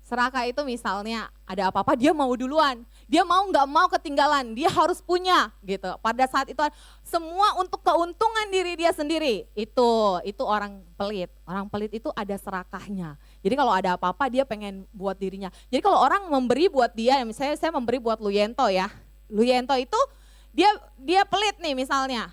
Serakah itu misalnya ada apa-apa dia mau duluan. Dia mau nggak mau ketinggalan, dia harus punya gitu. Pada saat itu semua untuk keuntungan diri dia sendiri. Itu orang pelit. Orang pelit itu ada serakahnya. Jadi kalau ada apa-apa dia pengen buat dirinya. Jadi kalau orang memberi buat dia, misalnya saya memberi buat Luyento ya. Luyento itu dia pelit nih misalnya.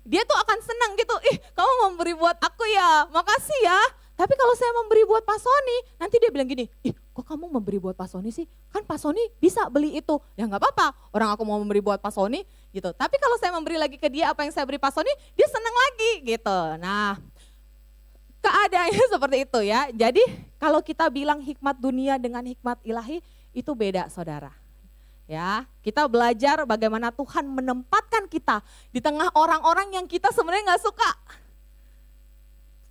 Dia tuh akan senang gitu. Ih, kamu memberi buat aku ya. Makasih ya. Tapi kalau saya memberi buat Pak Sony, nanti dia bilang gini, ih kok kamu memberi buat Pak Sony sih? Kan Pak Sony bisa beli itu. Ya nggak apa-apa, orang aku mau memberi buat Pak Sony gitu. Tapi kalau saya memberi lagi ke dia apa yang saya beri Pak Sony, dia senang lagi gitu. Nah, keadaannya seperti itu ya. Jadi kalau kita bilang hikmat dunia dengan hikmat ilahi, itu beda saudara. Ya, kita belajar bagaimana Tuhan menempatkan kita di tengah orang-orang yang kita sebenarnya nggak suka.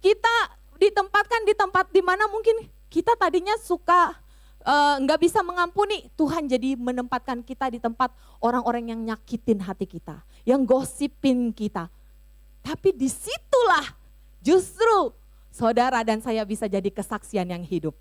Kita ditempatkan di tempat di mana mungkin kita tadinya suka nggak bisa mengampuni, Tuhan jadi menempatkan kita di tempat orang-orang yang nyakitin hati kita, yang gosipin kita. Tapi disitulah justru saudara dan saya bisa jadi kesaksian yang hidup.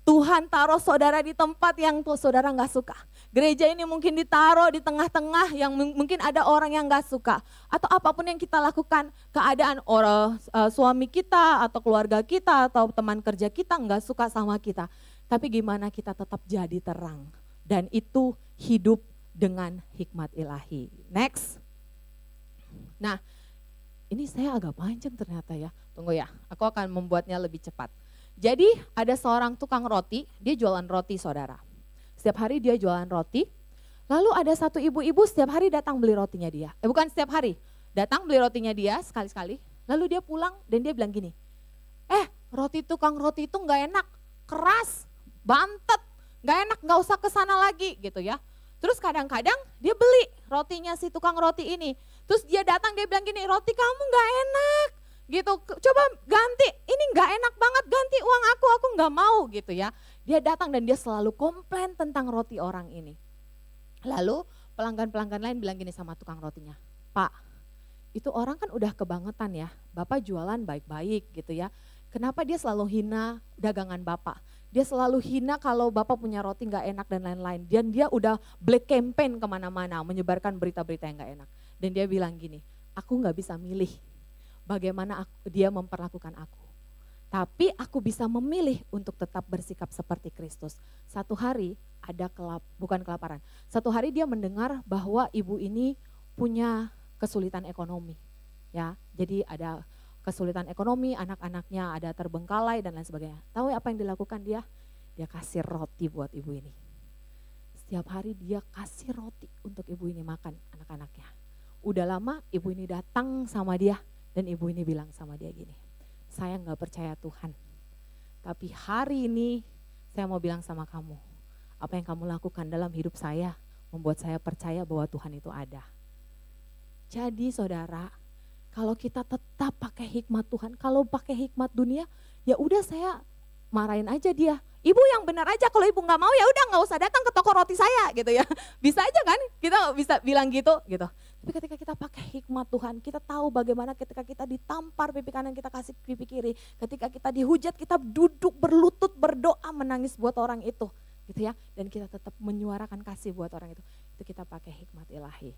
Tuhan taruh saudara di tempat yang saudara nggak suka. Gereja ini mungkin ditaruh di tengah-tengah yang mungkin ada orang yang nggak suka. Atau apapun yang kita lakukan, keadaan orang suami kita atau keluarga kita atau teman kerja kita nggak suka sama kita. Tapi gimana kita tetap jadi terang. Dan itu hidup dengan hikmat ilahi. Next. Nah, ini saya agak panjang ternyata ya. Tunggu ya, aku akan membuatnya lebih cepat. Jadi ada seorang tukang roti, dia jualan roti saudara. Setiap hari dia jualan roti, lalu ada satu ibu-ibu setiap hari datang beli rotinya dia. Bukan setiap hari, datang beli rotinya dia sekali-sekali, lalu dia pulang dan dia bilang gini, roti tukang roti itu gak enak, keras, bantet, gak enak, gak usah kesana lagi gitu ya. Terus kadang-kadang dia beli rotinya si tukang roti ini, terus dia datang dia bilang gini, roti kamu gak enak. Gitu, coba ganti, ini gak enak banget, ganti uang aku gak mau gitu ya. Dia datang dan dia selalu komplain tentang roti orang ini. Lalu pelanggan-pelanggan lain bilang gini sama tukang rotinya, Pak, itu orang kan udah kebangetan ya, Bapak jualan baik-baik gitu ya. Kenapa dia selalu hina dagangan Bapak? Dia selalu hina kalau Bapak punya roti gak enak dan lain-lain. Dan dia udah black campaign kemana-mana, menyebarkan berita-berita yang gak enak. Dan dia bilang gini, aku gak bisa milih bagaimana dia memperlakukan aku. Tapi aku bisa memilih untuk tetap bersikap seperti Kristus. Satu hari ada bukan kelaparan. Satu hari dia mendengar bahwa ibu ini punya kesulitan ekonomi. Ya, jadi ada kesulitan ekonomi, anak-anaknya ada terbengkalai dan lain sebagainya. Tahu apa yang dilakukan dia? Dia kasih roti buat ibu ini. Setiap hari dia kasih roti untuk ibu ini makan anak-anaknya. Udah lama ibu ini datang sama dia. Dan ibu ini bilang sama dia gini, saya gak percaya Tuhan. Tapi hari ini saya mau bilang sama kamu, apa yang kamu lakukan dalam hidup saya membuat saya percaya bahwa Tuhan itu ada. Jadi saudara, Kalau kita tetap pakai hikmat Tuhan, kalau pakai hikmat dunia, ya udah saya marahin aja dia. Ibu yang benar aja, kalau ibu nggak mau ya udah nggak usah datang ke toko roti saya gitu ya. Bisa aja kan, kita bisa bilang gitu. Tapi ketika kita pakai hikmat Tuhan, kita tahu bagaimana ketika kita ditampar pipi kanan kita kasih pipi kiri. Ketika kita dihujat kita duduk berlutut berdoa menangis buat orang itu gitu ya. Dan kita tetap menyuarakan kasih buat orang itu. Itu kita pakai hikmat ilahi.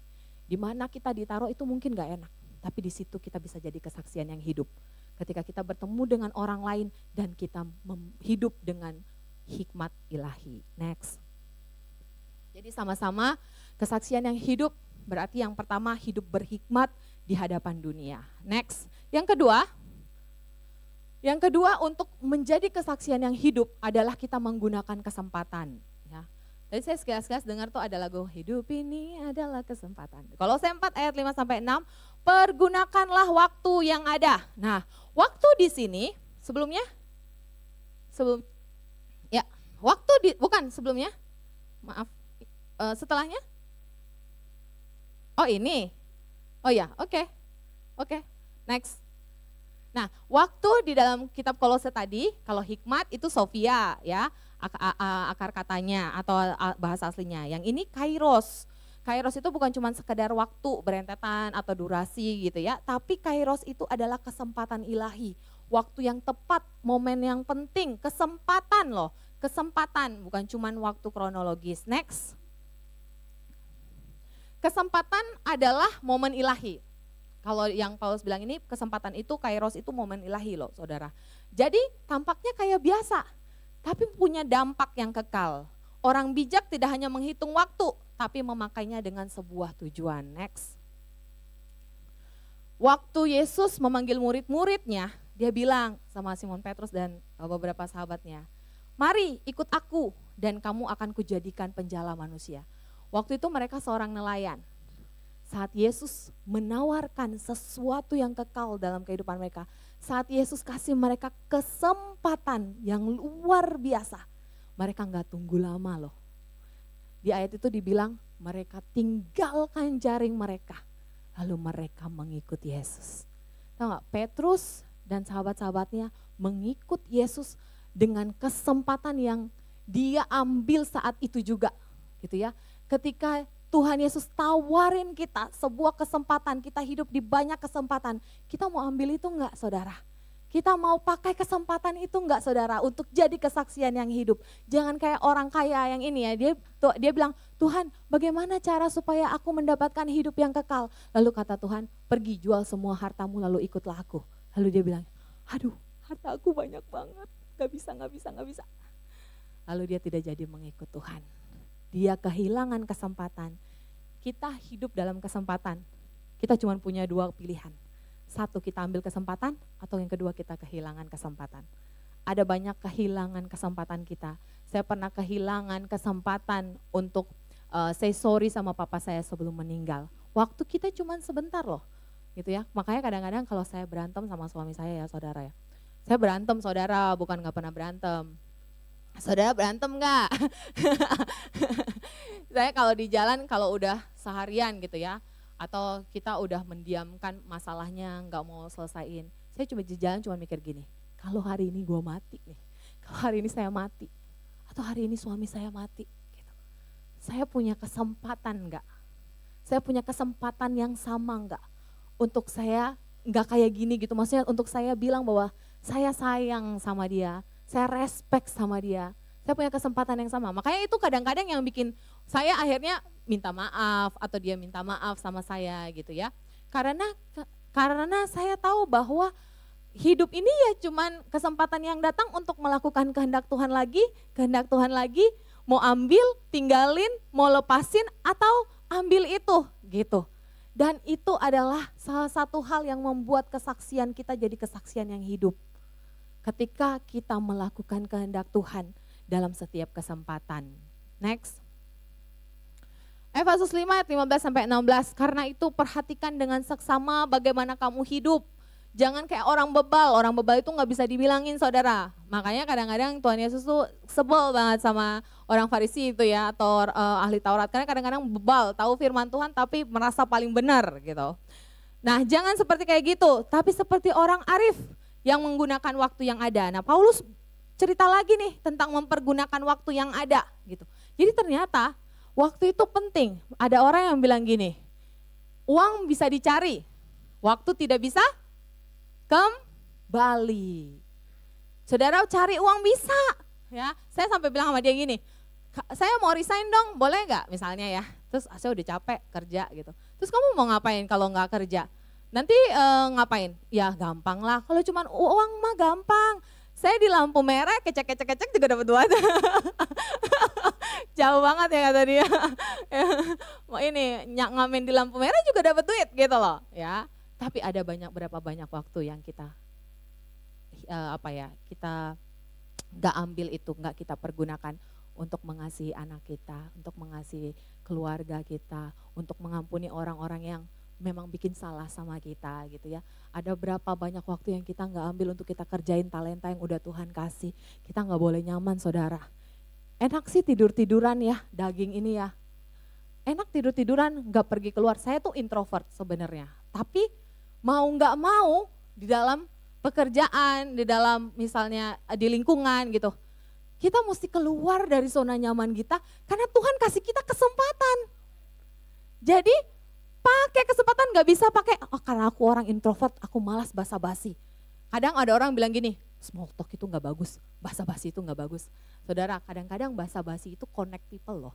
Di mana kita ditaruh itu mungkin gak enak. Tapi di situ kita bisa jadi kesaksian yang hidup. Ketika kita bertemu dengan orang lain dan kita hidup dengan hikmat ilahi. Next. Jadi sama-sama kesaksian yang hidup berarti yang pertama hidup berhikmat di hadapan dunia. Next. Yang kedua untuk menjadi kesaksian yang hidup adalah kita menggunakan kesempatan. Ya. Tadi saya sekilas-sekilas dengar tuh ada lagu hidup ini adalah kesempatan. Kolose 4 ayat 5-6, pergunakanlah waktu yang ada. Nah, waktu di sini sebelumnya setelahnya. Oh ini. Oh ya, oke. Next. Nah, waktu di dalam kitab Kolose tadi, kalau hikmat itu Sophia ya, akar katanya atau bahasa aslinya. Yang ini kairos. Kairos itu bukan cuma sekedar waktu berentetan atau durasi gitu ya, tapi kairos itu adalah kesempatan ilahi. Waktu yang tepat, momen yang penting, kesempatan loh. Kesempatan bukan cuma waktu kronologis. Next. Kesempatan adalah momen ilahi. Kalau yang Paulus bilang ini kesempatan itu, kairos itu momen ilahi loh saudara. Jadi tampaknya kayak biasa, tapi punya dampak yang kekal. Orang bijak tidak hanya menghitung waktu, tapi memakainya dengan sebuah tujuan. Next. Waktu Yesus memanggil murid-muridnya, dia bilang sama Simon Petrus dan beberapa sahabatnya, mari ikut aku dan kamu akan kujadikan penjala manusia. Waktu itu mereka seorang nelayan. Saat Yesus menawarkan sesuatu yang kekal dalam kehidupan mereka. Saat Yesus kasih mereka kesempatan yang luar biasa. Mereka gak tunggu lama loh. Di ayat itu dibilang mereka tinggalkan jaring mereka. Lalu mereka mengikut Yesus. Tahu gak, Petrus dan sahabat-sahabatnya mengikut Yesus dengan kesempatan yang dia ambil saat itu juga. Gitu ya. Ketika Tuhan Yesus tawarin kita sebuah kesempatan, kita hidup di banyak kesempatan. Kita mau ambil itu enggak saudara? Kita mau pakai kesempatan itu enggak saudara untuk jadi kesaksian yang hidup. Jangan kayak orang kaya yang ini ya, dia bilang, Tuhan bagaimana cara supaya aku mendapatkan hidup yang kekal? Lalu kata Tuhan, pergi jual semua hartamu lalu ikutlah aku. Lalu dia bilang, aduh harta aku banyak banget, gak bisa. Lalu dia tidak jadi mengikut Tuhan. Dia kehilangan kesempatan. Kita hidup dalam kesempatan. Kita cuma punya dua pilihan. Satu, kita ambil kesempatan, atau yang kedua kita kehilangan kesempatan. Ada banyak kehilangan kesempatan kita. Saya pernah kehilangan kesempatan untuk say sorry sama papa saya sebelum meninggal. Waktu kita cuma sebentar loh. Gitu ya. Makanya kadang-kadang kalau saya berantem sama suami saya ya saudara ya. Saya berantem saudara, bukan gak pernah berantem. Saudara berantem gak? Saya kalau di jalan kalau udah seharian gitu ya, atau kita udah mendiamkan masalahnya gak mau selesaiin, saya cuma di jalan cuma mikir gini, kalau hari ini gue mati nih, kalau hari ini saya mati, atau hari ini suami saya mati, gitu. Saya punya kesempatan gak? Saya punya kesempatan yang sama gak? Untuk saya gak kayak gini gitu, maksudnya untuk saya bilang bahwa saya sayang sama dia, saya respect sama dia, saya punya kesempatan yang sama. Makanya itu kadang-kadang yang bikin saya akhirnya minta maaf atau dia minta maaf sama saya gitu ya. Karena saya tahu bahwa hidup ini ya cuman kesempatan yang datang untuk melakukan kehendak Tuhan lagi, mau ambil, tinggalin, mau lepasin atau ambil itu gitu. Dan itu adalah salah satu hal yang membuat kesaksian kita jadi kesaksian yang hidup. Ketika kita melakukan kehendak Tuhan dalam setiap kesempatan. Next. Efesus 5 ayat 15-16. Karena itu perhatikan dengan seksama bagaimana kamu hidup. Jangan kayak orang bebal. Orang bebal itu gak bisa dibilangin saudara. Makanya kadang-kadang Tuhan Yesus tuh sebel banget sama orang Farisi itu ya. Atau ahli Taurat. Karena kadang-kadang bebal, tahu firman Tuhan tapi merasa paling benar gitu. Nah, jangan seperti kayak gitu, tapi seperti orang arif yang menggunakan waktu yang ada. Nah, Paulus cerita lagi nih tentang mempergunakan waktu yang ada gitu. Jadi ternyata waktu itu penting. Ada orang yang bilang gini, uang bisa dicari, waktu tidak bisa kembali. Saudara cari uang bisa, ya. Saya sampai bilang sama dia gini, saya mau resign dong, boleh nggak misalnya ya. Terus saya udah capek kerja gitu. Terus kamu mau ngapain kalau nggak kerja? Nanti ngapain? Ya gampang lah, kalau cuma uang mah gampang. Saya di lampu merah kecek juga dapat duit. Jauh banget ya kata dia. Mau ini ngamen di lampu merah juga dapat duit gitu loh ya. Tapi ada berapa banyak waktu yang kita kita nggak ambil itu, nggak kita pergunakan untuk mengasihi anak kita, untuk mengasihi keluarga kita, untuk mengampuni orang-orang yang memang bikin salah sama kita gitu ya. Ada berapa banyak waktu yang kita nggak ambil untuk kita kerjain talenta yang udah Tuhan kasih. Kita nggak boleh nyaman saudara. Enak sih tidur-tiduran ya, daging ini ya. Enak tidur-tiduran nggak pergi keluar. Saya tuh introvert sebenarnya. Tapi mau nggak mau di dalam pekerjaan, di dalam misalnya di lingkungan gitu. Kita mesti keluar dari zona nyaman kita karena Tuhan kasih kita kesempatan. Jadi pakai kesempatan, gak bisa pakai, karena aku orang introvert, aku malas basa-basi. Kadang ada orang bilang gini, small talk itu gak bagus, basa-basi itu gak bagus. Saudara, kadang-kadang basa-basi itu connect people loh.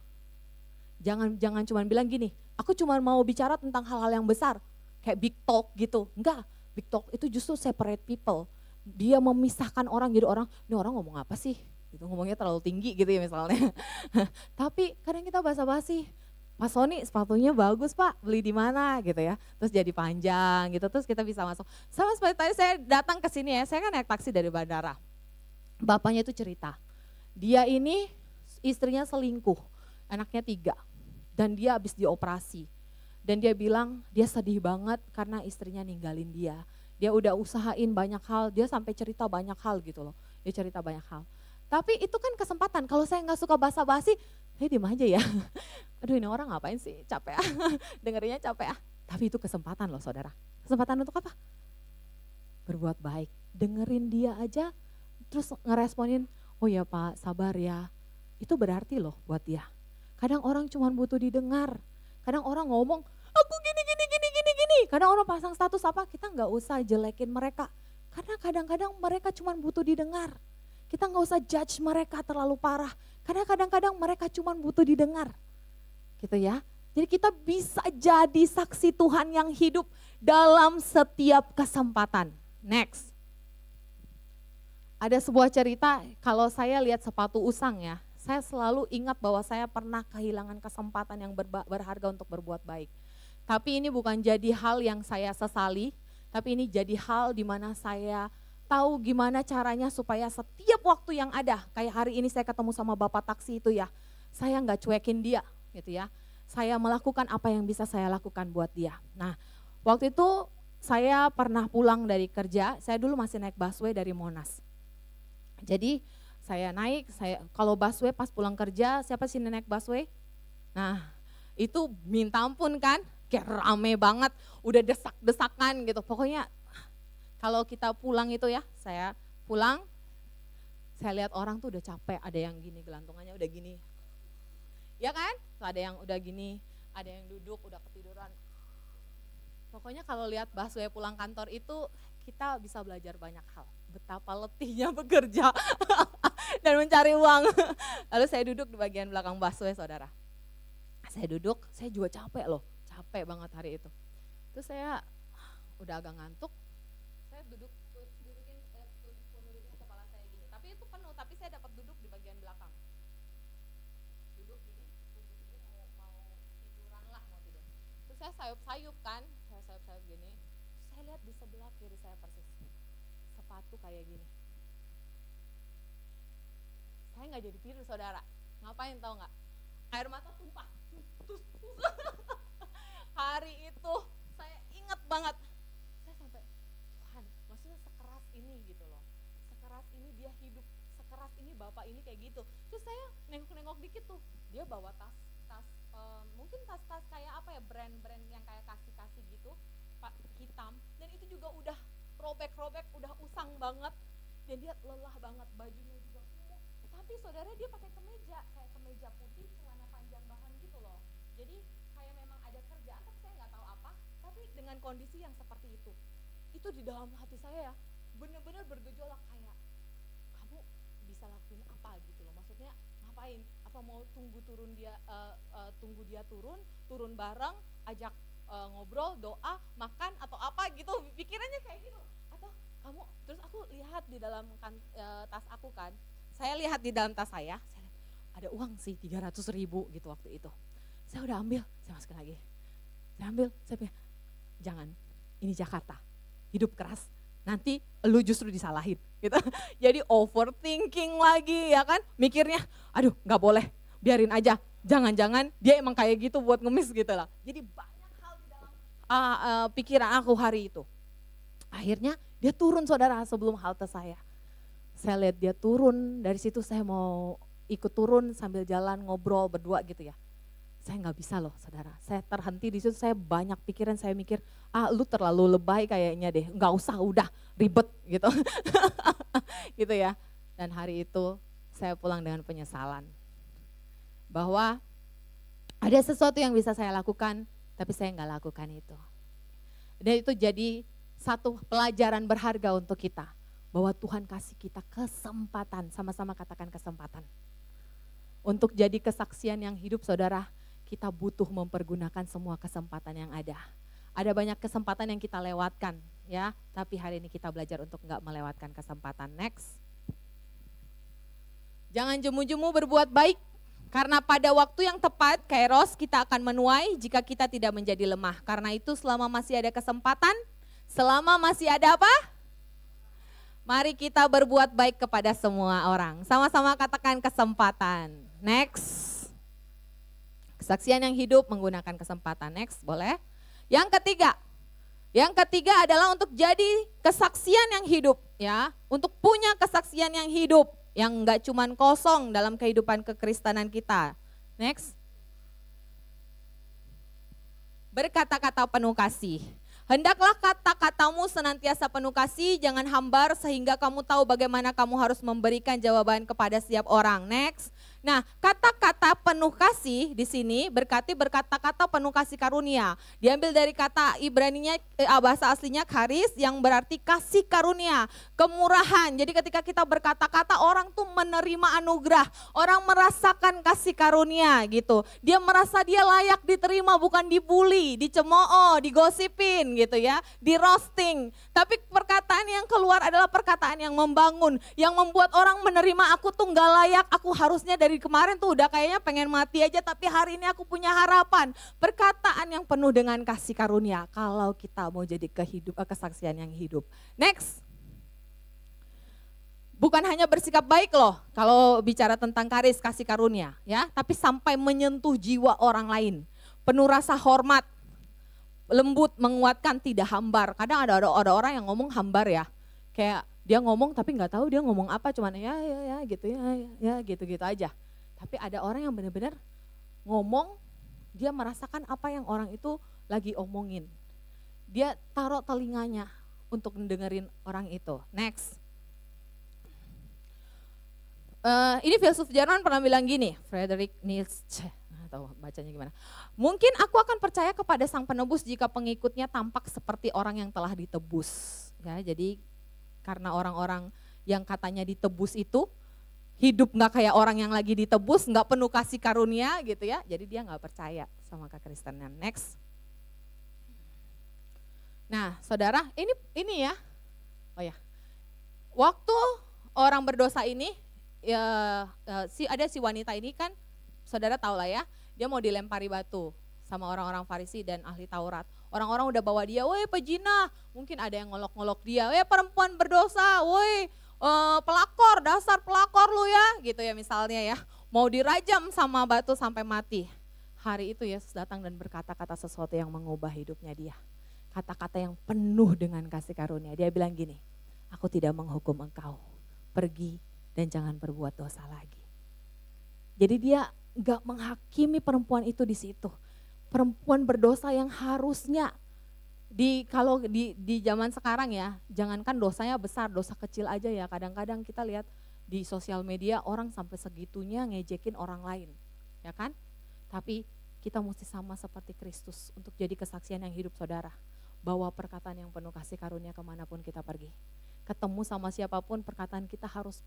Jangan cuma bilang gini, aku cuma mau bicara tentang hal-hal yang besar, kayak big talk gitu. Enggak, big talk itu justru separate people. Dia memisahkan orang, jadi orang, ini orang ngomong apa sih? Gitu, ngomongnya terlalu tinggi gitu ya misalnya. Tapi kadang kita basa-basi, Pak Sony sepatunya bagus Pak, beli di mana gitu ya. Terus jadi panjang gitu, terus kita bisa masuk. Sama seperti tadi saya datang ke sini ya, saya kan naik taksi dari bandara. Bapaknya itu cerita, dia ini istrinya selingkuh, anaknya 3. Dan dia habis dioperasi. Dan dia bilang dia sedih banget karena istrinya ninggalin dia. Dia udah usahain banyak hal, dia sampai cerita banyak hal gitu loh. Dia cerita banyak hal. Tapi itu kan kesempatan, kalau saya nggak suka basa-basi, saya diem aja ya. Aduh ini orang ngapain sih, capek ah, dengerinnya capek ah. Tapi itu kesempatan loh saudara. Kesempatan untuk apa? Berbuat baik, dengerin dia aja, terus ngeresponin, oh ya Pak sabar ya. Itu berarti loh buat dia. Kadang orang cuma butuh didengar, kadang orang ngomong, aku gini. Kadang orang pasang status apa, kita nggak usah jelekin mereka. Karena kadang-kadang mereka cuma butuh didengar. Kita nggak usah judge mereka terlalu parah, karena kadang-kadang mereka cuma butuh didengar. Gitu ya. Jadi kita bisa jadi saksi Tuhan yang hidup dalam setiap kesempatan. Next. Ada sebuah cerita, kalau saya lihat sepatu usang ya, saya selalu ingat bahwa saya pernah kehilangan kesempatan yang berharga untuk berbuat baik. Tapi ini bukan jadi hal yang saya sesali, tapi ini jadi hal di mana saya tahu gimana caranya supaya setiap waktu yang ada, kayak hari ini saya ketemu sama bapak taksi itu ya, saya nggak cuekin dia gitu ya. Saya melakukan apa yang bisa saya lakukan buat dia. Nah waktu itu saya pernah pulang dari kerja, saya dulu masih naik busway dari Monas. Jadi saya naik, kalau busway pas pulang kerja, siapa sih naik busway? Nah itu minta ampun kan, kayak rame banget, udah desak-desakan gitu. Pokoknya kalau kita pulang itu ya, saya pulang, saya lihat orang tuh udah capek, ada yang gini gelantungannya udah gini. Ya kan? Tuh ada yang udah gini, ada yang duduk udah ketiduran. Pokoknya kalau lihat busway pulang kantor itu kita bisa belajar banyak hal. Betapa letihnya bekerja dan mencari uang. Lalu saya duduk di bagian belakang busway saudara. Saya duduk, saya juga capek loh, capek banget hari itu. Terus saya udah agak ngantuk, saya dudukin kepala saya gini. Tapi itu penuh, tapi saya dapat duduk di bagian belakang. Duduk gini, mau tiduran lah, mau tidur. Terus saya sayup-sayup kan, saya sayup-sayup gini. Saya lihat di sebelah kiri saya persis, sepatu kayak gini. Saya nggak jadi tidur saudara, ngapain tahu nggak? Air mata tumpah. Hari itu saya ingat banget, saya sampai Tuhan, maksudnya sekeras ini gitu loh, sekeras ini dia hidup, sekeras ini bapak ini kayak gitu. Terus saya nengok-nengok dikit tuh, dia bawa tas mungkin tas-tas kayak apa ya, brand-brand yang kayak kasih-kasih gitu, hitam dan itu juga udah robek-robek, udah usang banget dan dia lelah banget, bajunya juga semua. Tapi saudara dia pakai kemeja, kayak kemeja putih, celana panjang bahan gitu loh. Jadi kayak memang ada kerjaan tapi saya nggak tahu apa, tapi dengan kondisi yang seperti itu di dalam hati saya ya benar-benar bergejolak, kayak kamu bisa lakuin apa gitu loh, maksudnya ngapain, apa mau tunggu dia turun bareng, ajak ngobrol, doa, makan atau apa gitu, pikirannya kayak gitu. Atau kamu, terus aku lihat di dalam tas aku kan, saya lihat di dalam tas saya lihat, ada uang sih 300.000 gitu waktu itu. Saya udah ambil, saya masukin lagi, saya ambil, saya pikir jangan, ini Jakarta, hidup keras, nanti lu justru disalahin gitu. Jadi overthinking lagi ya kan, mikirnya aduh nggak boleh, biarin aja, jangan-jangan dia emang kayak gitu buat ngemis gitu lah. Jadi banyak hal di dalam pikiran aku hari itu. Akhirnya dia turun saudara sebelum halte saya lihat dia turun, dari situ saya mau ikut turun sambil jalan ngobrol berdua gitu ya. Saya nggak bisa loh saudara, saya terhenti di situ, saya banyak pikiran, saya mikir, lu terlalu lebay kayaknya deh, nggak usah, udah ribet gitu. Gitu ya. Dan hari itu saya pulang dengan penyesalan. Bahwa ada sesuatu yang bisa saya lakukan, tapi saya nggak lakukan itu. Dan itu jadi satu pelajaran berharga untuk kita. Bahwa Tuhan kasih kita kesempatan, sama-sama katakan kesempatan. Untuk jadi kesaksian yang hidup saudara, kita butuh mempergunakan semua kesempatan yang ada. Ada banyak kesempatan yang kita lewatkan ya, tapi hari ini kita belajar untuk enggak melewatkan kesempatan. Next. Jangan jemu-jemu berbuat baik, karena pada waktu yang tepat, kairos, kita akan menuai jika kita tidak menjadi lemah. Karena itu selama masih ada kesempatan, selama masih ada apa? Mari kita berbuat baik kepada semua orang. Sama-sama katakan kesempatan. Next. Kesaksian yang hidup menggunakan kesempatan. Next, boleh. Yang ketiga adalah untuk jadi kesaksian yang hidup ya. Untuk punya kesaksian yang hidup, yang enggak cuman kosong dalam kehidupan kekristenan kita. Next. Berkata-kata penuh kasih. Hendaklah kata-katamu senantiasa penuh kasih, jangan hambar sehingga kamu tahu bagaimana kamu harus memberikan jawaban kepada setiap orang. Next. Nah, kata-kata penuh kasih di sini berkata-kata penuh kasih karunia. Diambil dari kata Ibraninya, bahasa aslinya charis, yang berarti kasih karunia, kemurahan. Jadi ketika kita berkata-kata, orang tuh menerima anugerah, orang merasakan kasih karunia gitu. Dia merasa dia layak diterima, bukan dibully, dicemooh, digosipin gitu ya, di roasting. Tapi perkataan yang keluar adalah perkataan yang membangun, yang membuat orang menerima, aku tuh gak layak, aku harusnya dari kemarin tuh udah kayaknya pengen mati aja, tapi hari ini aku punya harapan. Perkataan yang penuh dengan kasih karunia, kalau kita mau jadi kesaksian yang hidup. Next. Bukan hanya bersikap baik loh, kalau bicara tentang charis, kasih karunia ya, tapi sampai menyentuh jiwa orang lain. Penuh rasa hormat, lembut, menguatkan, tidak hambar. Kadang ada orang yang ngomong hambar ya, kayak dia ngomong tapi nggak tahu dia ngomong apa, cuman ya gitu ya gitu-gitu aja. Tapi ada orang yang benar-benar ngomong, dia merasakan apa yang orang itu lagi omongin. Dia taruh telinganya untuk mendengerin orang itu. Next. Ini filsuf Jerman pernah bilang gini, Friedrich Nietzsche, atau bacanya gimana. Mungkin aku akan percaya kepada Sang Penebus jika pengikutnya tampak seperti orang yang telah ditebus. Ya, jadi karena orang-orang yang katanya ditebus itu hidup nggak kayak orang yang lagi ditebus, nggak penuh kasih karunia gitu ya. Jadi dia nggak percaya sama kekristenan. Next. Nah, saudara, ini ya. Oh ya. Waktu orang berdosa ini, ada si wanita ini kan, saudara tahu lah ya, dia mau dilempari batu sama orang-orang Farisi dan ahli Taurat. Orang-orang udah bawa dia, woi pejina, mungkin ada yang ngolok-ngolok dia, woi perempuan berdosa, woi pelakor, dasar pelakor lu ya, gitu ya misalnya ya. Mau dirajam sama batu sampai mati. Hari itu Yesus datang dan berkata-kata sesuatu yang mengubah hidupnya dia. Kata-kata yang penuh dengan kasih karunia. Dia bilang gini, aku tidak menghukum engkau, pergi dan jangan berbuat dosa lagi. Jadi dia gak menghakimi perempuan itu di situ. Perempuan berdosa yang harusnya Kalau di zaman sekarang ya, jangankan dosanya besar, dosa kecil aja ya. Kadang-kadang kita lihat di sosial media orang sampai segitunya ngejekin orang lain, ya kan? Tapi kita mesti sama seperti Kristus untuk jadi kesaksian yang hidup, saudara. Bawa perkataan yang penuh kasih karunia kemanapun kita pergi. Ketemu sama siapapun, perkataan kita harus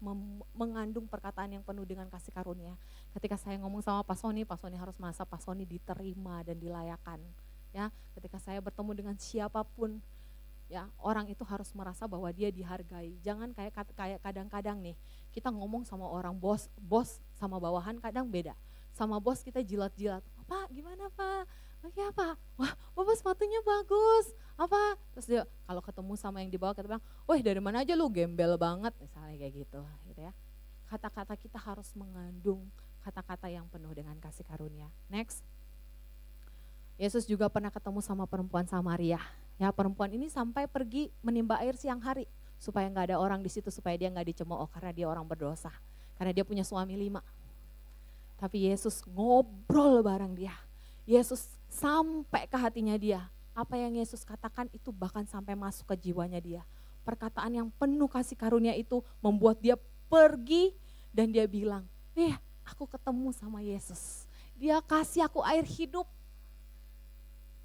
mengandung perkataan yang penuh dengan kasih karunia. Ketika saya ngomong sama Pak Sony harus merasa Pak Sony diterima dan dilayakan. Ya, ketika saya bertemu dengan siapapun, ya orang itu harus merasa bahwa dia dihargai. Jangan kayak kadang-kadang nih, kita ngomong sama orang bos sama bawahan kadang beda. Sama bos kita jilat-jilat, Pak gimana Pak? Oh iya Pak, wah Bapak sepatunya bagus, apa? Terus dia kalau ketemu sama yang di bawah kita bilang, wah dari mana aja lu gembel banget, misalnya kayak gitu ya. Kata-kata kita harus mengandung kata-kata yang penuh dengan kasih karunia. Next, Yesus juga pernah ketemu sama perempuan Samaria. Ya perempuan ini sampai pergi menimba air siang hari supaya nggak ada orang di situ, supaya dia nggak dicemooh karena dia orang berdosa, karena dia punya suami 5. Tapi Yesus ngobrol bareng dia. Yesus sampai ke hatinya dia. Apa yang Yesus katakan itu bahkan sampai masuk ke jiwanya dia. Perkataan yang penuh kasih karunia itu membuat dia pergi dan dia bilang, aku ketemu sama Yesus. Dia kasih aku air hidup.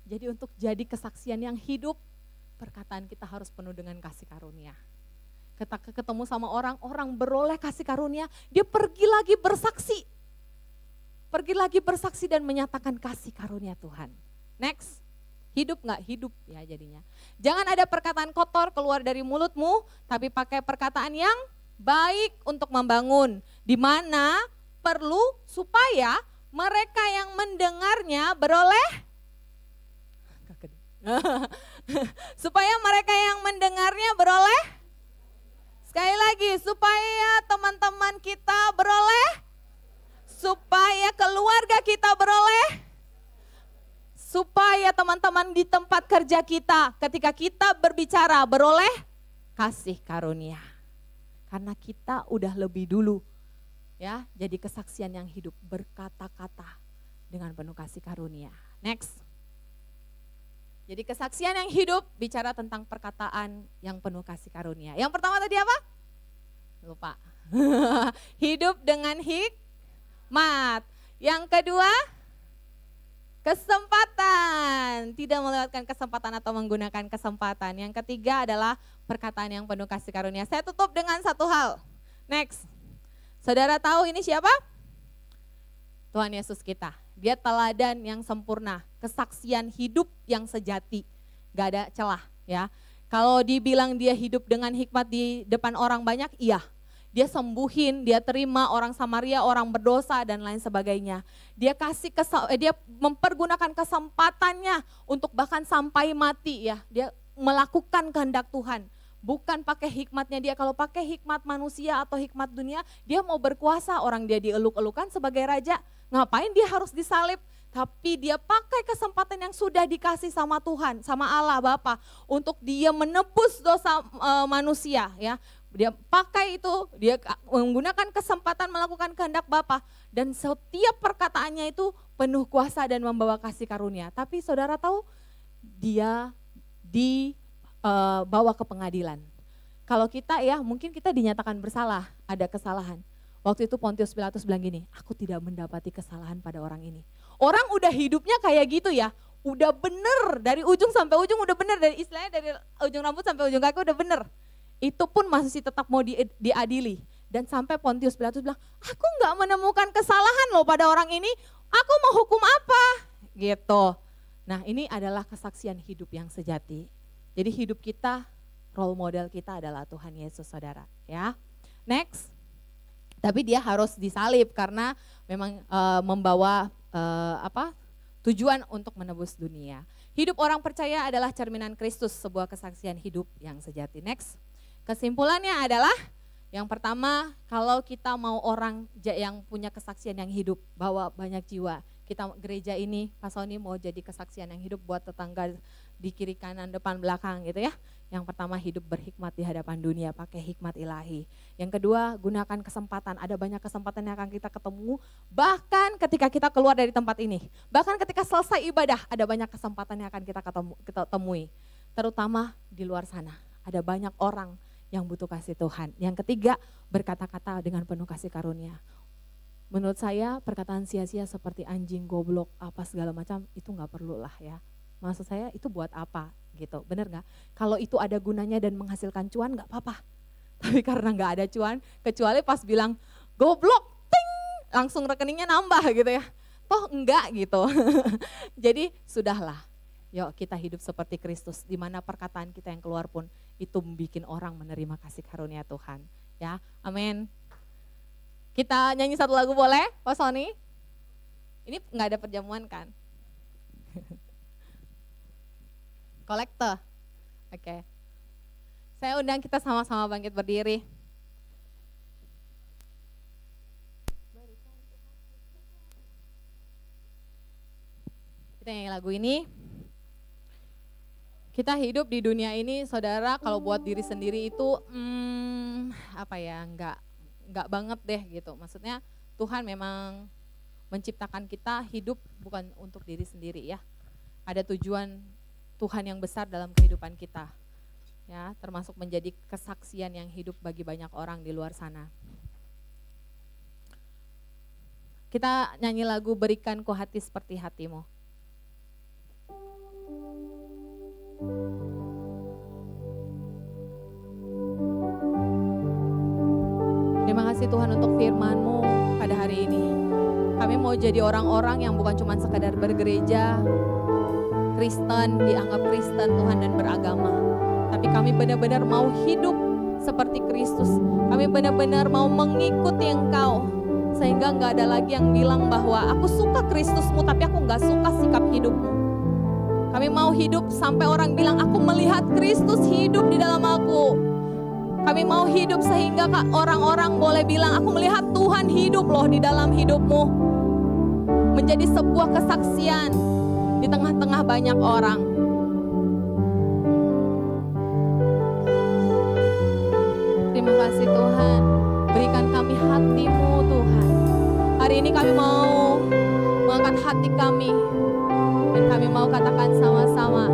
Jadi untuk jadi kesaksian yang hidup, perkataan kita harus penuh dengan kasih karunia. Ketika ketemu sama orang beroleh kasih karunia, dia pergi lagi bersaksi dan menyatakan kasih karunia Tuhan. Next, hidup gak? Hidup ya jadinya. Jangan ada perkataan kotor keluar dari mulutmu, tapi pakai perkataan yang baik untuk membangun. Di mana perlu supaya mereka yang mendengarnya beroleh, supaya mereka yang mendengarnya beroleh, sekali lagi, supaya teman-teman kita beroleh, supaya keluarga kita beroleh, supaya teman-teman di tempat kerja kita ketika kita berbicara beroleh kasih karunia. Karena kita udah lebih dulu ya jadi kesaksian yang hidup, berkata-kata dengan penuh kasih karunia. Next. Jadi kesaksian yang hidup bicara tentang perkataan yang penuh kasih karunia. Yang pertama tadi apa? Lupa. Hidup dengan hikmat. Yang kedua, kesempatan. Tidak melewatkan kesempatan atau menggunakan kesempatan. Yang ketiga adalah perkataan yang penuh kasih karunia. Saya tutup dengan satu hal. Next. Saudara tahu ini siapa? Tuhan Yesus kita. Dia teladan yang sempurna, kesaksian hidup yang sejati, gak ada celah ya. Kalau dibilang dia hidup dengan hikmat di depan orang banyak, iya. Dia sembuhin, dia terima orang Samaria, orang berdosa dan lain sebagainya. Dia mempergunakan kesempatannya untuk bahkan sampai mati ya. Dia melakukan kehendak Tuhan. Bukan pakai hikmatnya dia, kalau pakai hikmat manusia atau hikmat dunia, dia mau berkuasa, orang dia dieluk-elukan sebagai raja. Ngapain dia harus disalib? Tapi dia pakai kesempatan yang sudah dikasih sama Tuhan, sama Allah Bapa untuk dia menebus dosa manusia ya. Dia pakai itu, dia menggunakan kesempatan melakukan kehendak Bapa dan setiap perkataannya itu penuh kuasa dan membawa kasih karunia. Tapi saudara tahu dia dibawa ke pengadilan. Kalau kita ya mungkin kita dinyatakan bersalah, ada kesalahan. Waktu itu Pontius Pilatus bilang gini, aku tidak mendapati kesalahan pada orang ini. Orang udah hidupnya kayak gitu ya, udah bener dari ujung sampai ujung udah bener, dari istilahnya dari ujung rambut sampai ujung kaki udah bener. Itu pun masih tetap mau diadili. Dan sampai Pontius Pilatus bilang, aku gak menemukan kesalahan loh pada orang ini, aku mau hukum apa? Gitu. Nah ini adalah kesaksian hidup yang sejati. Jadi hidup kita, role model kita adalah Tuhan Yesus saudara ya. Next. Tapi dia harus disalib karena memang membawa tujuan untuk menebus dunia. Hidup orang percaya adalah cerminan Kristus, sebuah kesaksian hidup yang sejati. Next, kesimpulannya adalah yang pertama, kalau kita mau orang yang punya kesaksian yang hidup, bawa banyak jiwa. Kita gereja ini, Pak Sony mau jadi kesaksian yang hidup buat tetangga di kiri kanan depan belakang gitu ya. Yang pertama hidup berhikmat di hadapan dunia pakai hikmat ilahi. Yang kedua gunakan kesempatan, ada banyak kesempatan yang akan kita ketemu. Bahkan ketika kita keluar dari tempat ini, bahkan ketika selesai ibadah ada banyak kesempatan yang akan kita temui. Terutama di luar sana, ada banyak orang yang butuh kasih Tuhan. Yang ketiga, berkata-kata dengan penuh kasih karunia. Menurut saya perkataan sia-sia seperti anjing, goblok, apa segala macam itu gak perlu lah ya. Maksud saya itu buat apa gitu, bener gak? Kalau itu ada gunanya dan menghasilkan cuan gak apa-apa. Tapi karena gak ada cuan, kecuali pas bilang goblok, ting, langsung rekeningnya nambah gitu ya. Toh enggak gitu. Jadi sudahlah, yuk kita hidup seperti Kristus, di mana perkataan kita yang keluar pun itu bikin orang menerima kasih karunia Tuhan. Ya, amin. Kita nyanyi satu lagu boleh, Pak Sony? Ini nggak ada perjamuan kan? Kolektor, oke. Saya undang kita sama-sama bangkit berdiri. Kita nyanyi lagu ini. Kita hidup di dunia ini, saudara, kalau buat diri sendiri itu, apa ya, nggak banget deh gitu. Maksudnya Tuhan memang menciptakan kita hidup bukan untuk diri sendiri ya. Ada tujuan Tuhan yang besar dalam kehidupan kita. Ya, termasuk menjadi kesaksian yang hidup bagi banyak orang di luar sana. Kita nyanyi lagu Berikan Ku Hati Seperti Hatimu. Terima kasih Tuhan untuk firman-Mu pada hari ini. Kami mau jadi orang-orang yang bukan cuma sekadar bergereja, Kristen, dianggap Kristen Tuhan dan beragama. Tapi kami benar-benar mau hidup seperti Kristus. Kami benar-benar mau mengikuti Engkau. Sehingga gak ada lagi yang bilang bahwa aku suka Kristus-Mu tapi aku gak suka sikap hidup-Mu. Kami mau hidup sampai orang bilang aku melihat Kristus hidup di dalam aku. Kami mau hidup sehingga orang-orang boleh bilang aku melihat Tuhan hidup loh di dalam hidupmu. Menjadi sebuah kesaksian di tengah-tengah banyak orang. Terima kasih Tuhan. Berikan kami hati-Mu Tuhan. Hari ini kami mau mengangkat hati kami. Dan kami mau katakan sama-sama.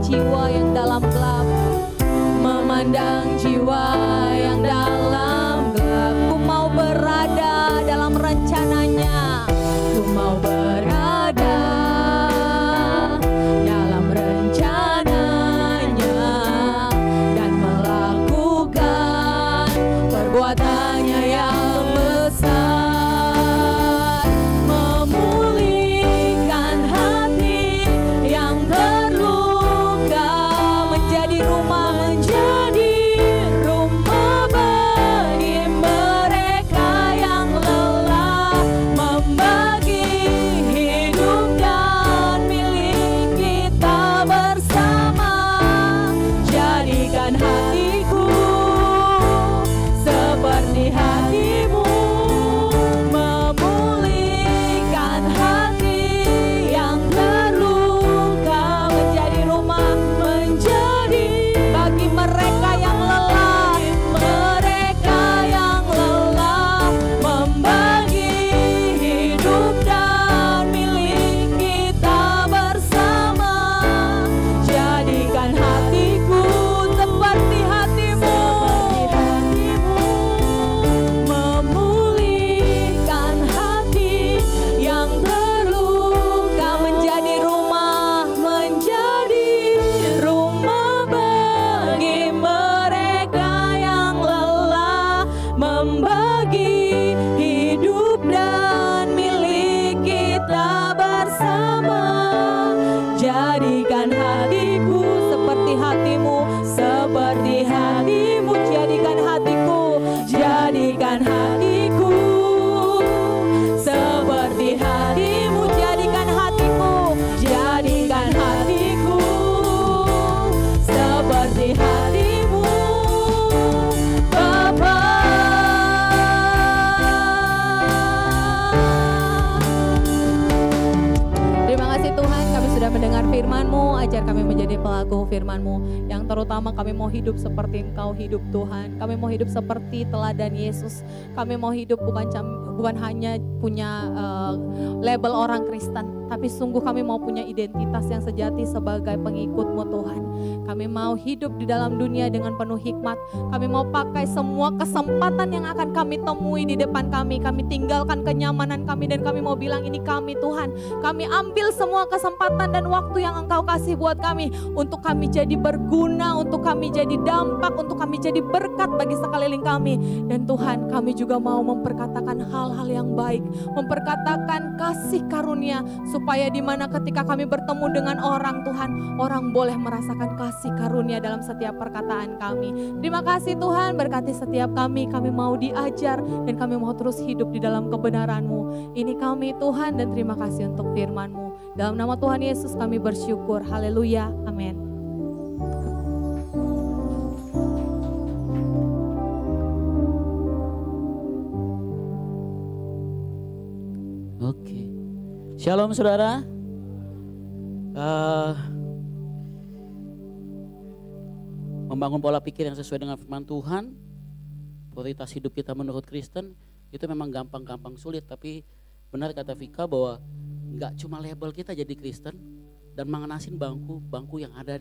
Jiwa yang dalam gelap, memandang jiwa yang dalam gelap. Ku mau berada dalam rencananya, ku mau berada dalam rencananya dan melakukan perbuatannya yang besar, memulihkan hati yang membagi mendengar firman-Mu, ajar kami menjadi pelaku firman-Mu. Yang terutama kami mau hidup seperti Engkau hidup Tuhan. Kami mau hidup seperti teladan Yesus. Kami mau hidup bukan hanya punya label orang Kristen, tapi sungguh kami mau punya identitas yang sejati sebagai pengikut-Mu Tuhan. Kami mau hidup di dalam dunia dengan penuh hikmat. Kami mau pakai semua kesempatan yang akan kami temui di depan kami. Kami tinggalkan kenyamanan kami dan kami mau bilang ini kami Tuhan. Kami ambil semua kesempatan dan waktu yang Engkau kasih buat kami untuk kami jadi berguna, untuk kami jadi dampak, untuk kami jadi berkat bagi sekeliling kami. Dan Tuhan, kami juga mau memperkatakan hal-hal yang baik, memperkatakan kasih karunia, supaya di mana ketika kami bertemu dengan orang Tuhan, orang boleh merasakan kasih karunia dalam setiap perkataan kami. Terima kasih Tuhan, berkati setiap kami mau diajar dan kami mau terus hidup di dalam kebenaran-Mu. Ini kami Tuhan, dan terima kasih untuk firman-Mu. Dalam nama Tuhan Yesus kami bersyukur. Haleluya. Amin. Oke. Shalom saudara. Membangun pola pikir yang sesuai dengan firman Tuhan, prioritas hidup kita menurut Kristen, itu memang gampang-gampang sulit. Tapi benar kata Vika bahwa nggak cuma label kita jadi Kristen dan mengenasin bangku yang ada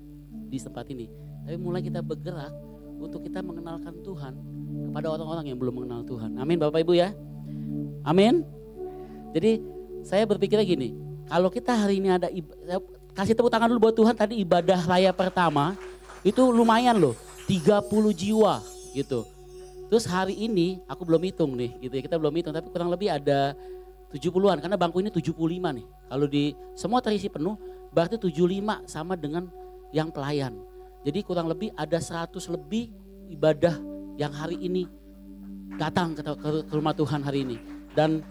di tempat ini, tapi mulai kita bergerak untuk kita mengenalkan Tuhan kepada orang-orang yang belum mengenal Tuhan. Amin Bapak Ibu ya. Amin. Jadi saya berpikirnya gini, kalau kita hari ini ada kasih tepuk tangan dulu buat Tuhan. Tadi ibadah raya pertama itu lumayan loh, 30 jiwa gitu. Terus hari ini aku belum hitung nih gitu ya, kita belum hitung, tapi kurang lebih ada 70-an karena bangku ini 75 nih. Kalau di semua terisi penuh berarti 75 sama dengan yang pelayan. Jadi kurang lebih ada 100 lebih ibadah yang hari ini datang ke rumah Tuhan hari ini. Dan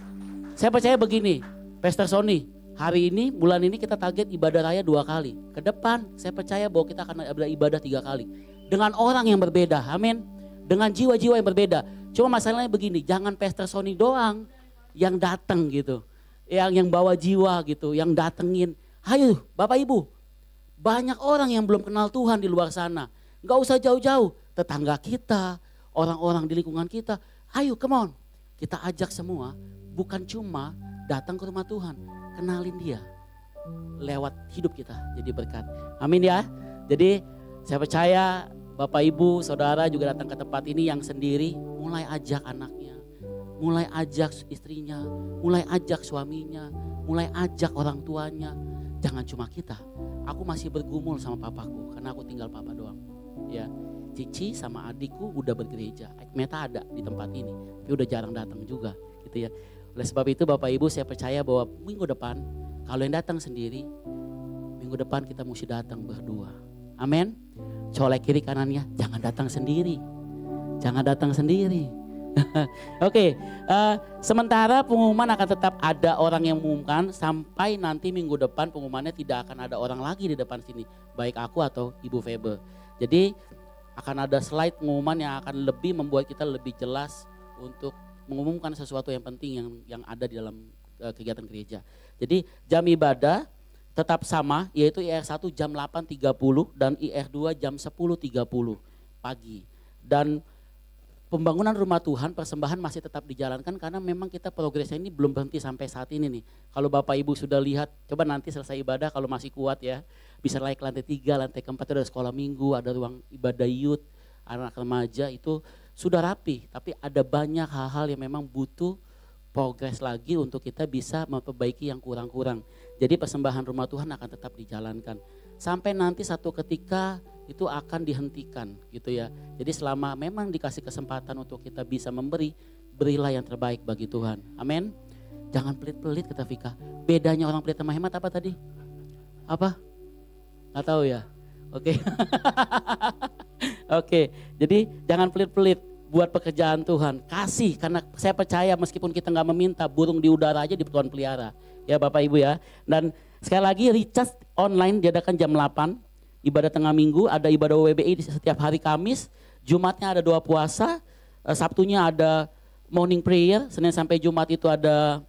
saya percaya begini, Pastor Sony, hari ini bulan ini kita target ibadah raya 2 kali. Ke depan saya percaya bahwa kita akan ada ibadah 3 kali. Dengan orang yang berbeda, amin. Dengan jiwa-jiwa yang berbeda. Cuma masalahnya begini, jangan Pastor Sony doang yang datang gitu, yang bawa jiwa gitu, yang datengin. Ayo Bapak Ibu, banyak orang yang belum kenal Tuhan di luar sana. Gak usah jauh-jauh, tetangga kita, orang-orang di lingkungan kita. Ayo come on, kita ajak semua, bukan cuma datang ke rumah Tuhan, kenalin dia lewat hidup kita jadi berkat. Amin ya. Jadi saya percaya Bapak Ibu, Saudara juga datang ke tempat ini yang sendiri, mulai ajak anaknya, mulai ajak istrinya, mulai ajak suaminya, mulai ajak orang tuanya. Jangan cuma kita. Aku masih bergumul sama papaku karena aku tinggal papa doang. Ya, Cici sama adikku udah bergereja. Meta ada di tempat ini, tapi udah jarang datang juga, gitu ya. Oleh sebab itu Bapak Ibu, saya percaya bahwa minggu depan kalau yang datang sendiri, minggu depan kita mesti datang berdua. Amin. Colek kiri kanannya, jangan datang sendiri. Jangan datang sendiri. Oke, sementara pengumuman akan tetap ada orang yang mengumumkan sampai nanti minggu depan pengumumannya tidak akan ada orang lagi di depan sini, baik aku atau Ibu Febe. Jadi akan ada slide pengumuman yang akan lebih membuat kita lebih jelas untuk mengumumkan sesuatu yang penting yang ada di dalam kegiatan gereja. Jadi jam ibadah tetap sama, yaitu IR1 jam 8.30 dan IR2 jam 10.30 pagi. Dan pembangunan rumah Tuhan, persembahan masih tetap dijalankan karena memang kita progresnya ini belum berhenti sampai saat ini nih. Kalau Bapak Ibu sudah lihat, coba nanti selesai ibadah kalau masih kuat ya, bisa naik lantai 3, lantai keempat ada sekolah minggu, ada ruang ibadah youth, anak remaja, itu sudah rapi. Tapi ada banyak hal-hal yang memang butuh progres lagi untuk kita bisa memperbaiki yang kurang-kurang. Jadi persembahan rumah Tuhan akan tetap dijalankan. Sampai nanti satu ketika itu akan dihentikan gitu ya. Jadi selama memang dikasih kesempatan untuk kita bisa memberi, berilah yang terbaik bagi Tuhan. Amin. Jangan pelit-pelit kata Vika. Bedanya orang pelit sama hemat apa tadi? Apa? Gak tahu ya. Oke. Oke. Jadi jangan pelit-pelit buat pekerjaan Tuhan. Kasih, karena saya percaya meskipun kita gak meminta, burung di udara aja di Tuhan pelihara. Ya Bapak Ibu ya. Dan sekali lagi recharge online diadakan jam 8. Ibadah tengah minggu, ada ibadah WBI di setiap hari Kamis, Jumatnya ada doa puasa, Sabtunya ada morning prayer, Senin sampai Jumat itu ada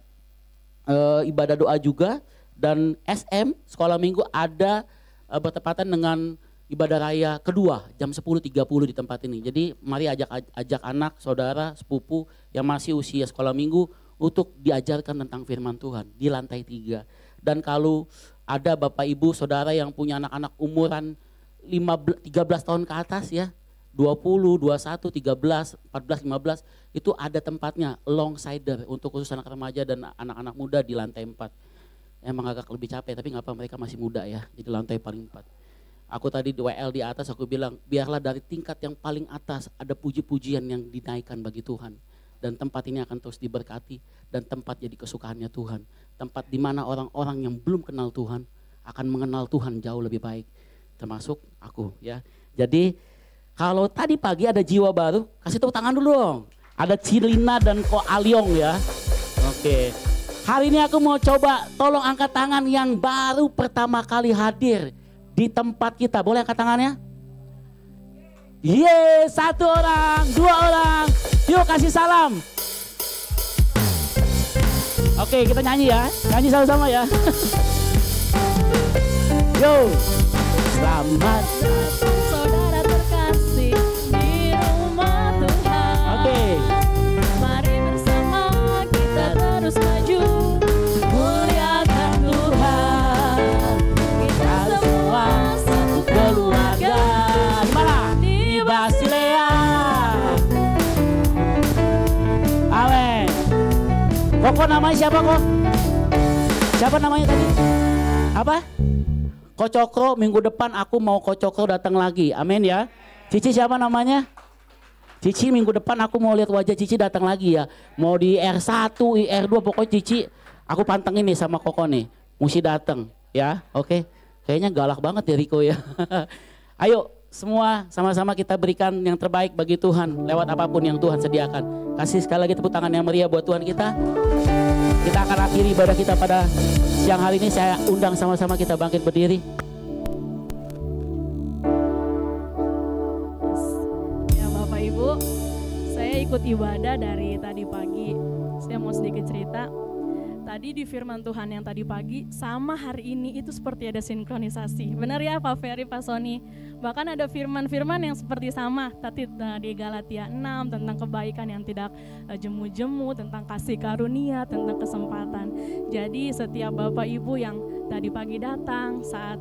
ibadah doa juga, Dan SM sekolah minggu ada bertepatan dengan ibadah raya kedua jam 10.30 di tempat ini. Jadi mari ajak anak, saudara, sepupu yang masih usia sekolah minggu untuk diajarkan tentang firman Tuhan di lantai 3. Dan kalau ada bapak ibu saudara yang punya anak-anak umuran 13 tahun ke atas ya, 20, 21, 13, 14, 15 itu ada tempatnya alongside untuk khusus anak remaja dan anak-anak muda di lantai 4. Emang agak lebih capek tapi nggak apa, mereka masih muda ya, jadi lantai paling 4. Aku tadi di WL di atas aku bilang biarlah dari tingkat yang paling atas ada puji-pujian yang dinaikkan bagi Tuhan. Dan tempat ini akan terus diberkati dan tempat jadi kesukaannya Tuhan. Tempat di mana orang-orang yang belum kenal Tuhan akan mengenal Tuhan jauh lebih baik. Termasuk aku ya. Jadi kalau tadi pagi ada jiwa baru, kasih tepuk tangan dulu dong. Ada Cilina dan Ko Aliong ya. Oke. Hari ini aku mau coba tolong angkat tangan yang baru pertama kali hadir di tempat kita. Boleh angkat tangannya? Yeay, 1 orang, 2 orang. Yuk kasih salam. Oke, kita nyanyi ya. Nyanyi sama-sama ya. Yo. Selamat datang saudara terkasih di rumah Tuhan. Oke. Mari bersama kita terus maju, muliakan Tuhan. Kita semua satu keluarga. Dimana? Di Basilea. Amin. Koko namanya siapa kok? Siapa namanya tadi? Apa? Kocokro, minggu depan aku mau Kocokro datang lagi. Amin ya. Cici siapa namanya? Cici minggu depan aku mau lihat wajah Cici datang lagi ya. Mau di R1, R2 pokoknya Cici aku pantengin nih sama Koko nih. Mesti datang ya. Oke. Kayaknya galak banget ya Riko ya. Ayo semua sama-sama kita berikan yang terbaik bagi Tuhan lewat apapun yang Tuhan sediakan. Kasih sekali lagi tepuk tangan yang meriah buat Tuhan kita. Kita akan akhiri ibadah kita pada siang hari ini. Saya undang sama-sama kita bangkit berdiri. Ya Bapak Ibu, saya ikut ibadah dari tadi pagi. Saya mau sedikit cerita. Tadi di firman Tuhan yang tadi pagi sama hari ini itu seperti ada sinkronisasi. Benar ya Pak Ferry, Pak Sony? Bahkan ada firman-firman yang seperti sama. Tadi di Galatia 6 tentang kebaikan yang tidak jemu-jemu, tentang kasih karunia, tentang kesempatan. Jadi setiap Bapak Ibu yang tadi pagi datang, saat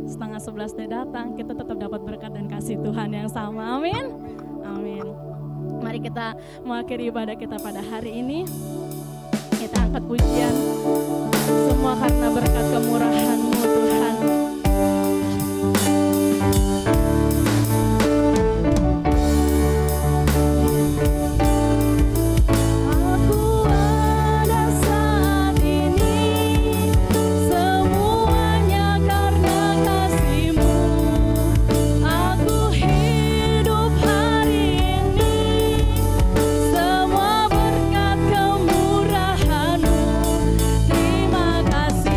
10:30 dia datang, kita tetap dapat berkat dan kasih Tuhan yang sama. Amin. Amin. Mari kita mengakhiri ibadah kita pada hari ini. Kita angkat pujian, semua karena berkat kemurahan-Mu Tuhan. Aku ada saat ini, semuanya karena kasih-Mu. Aku hidup hari ini, semua berkat kemurahan-Mu. Terima kasih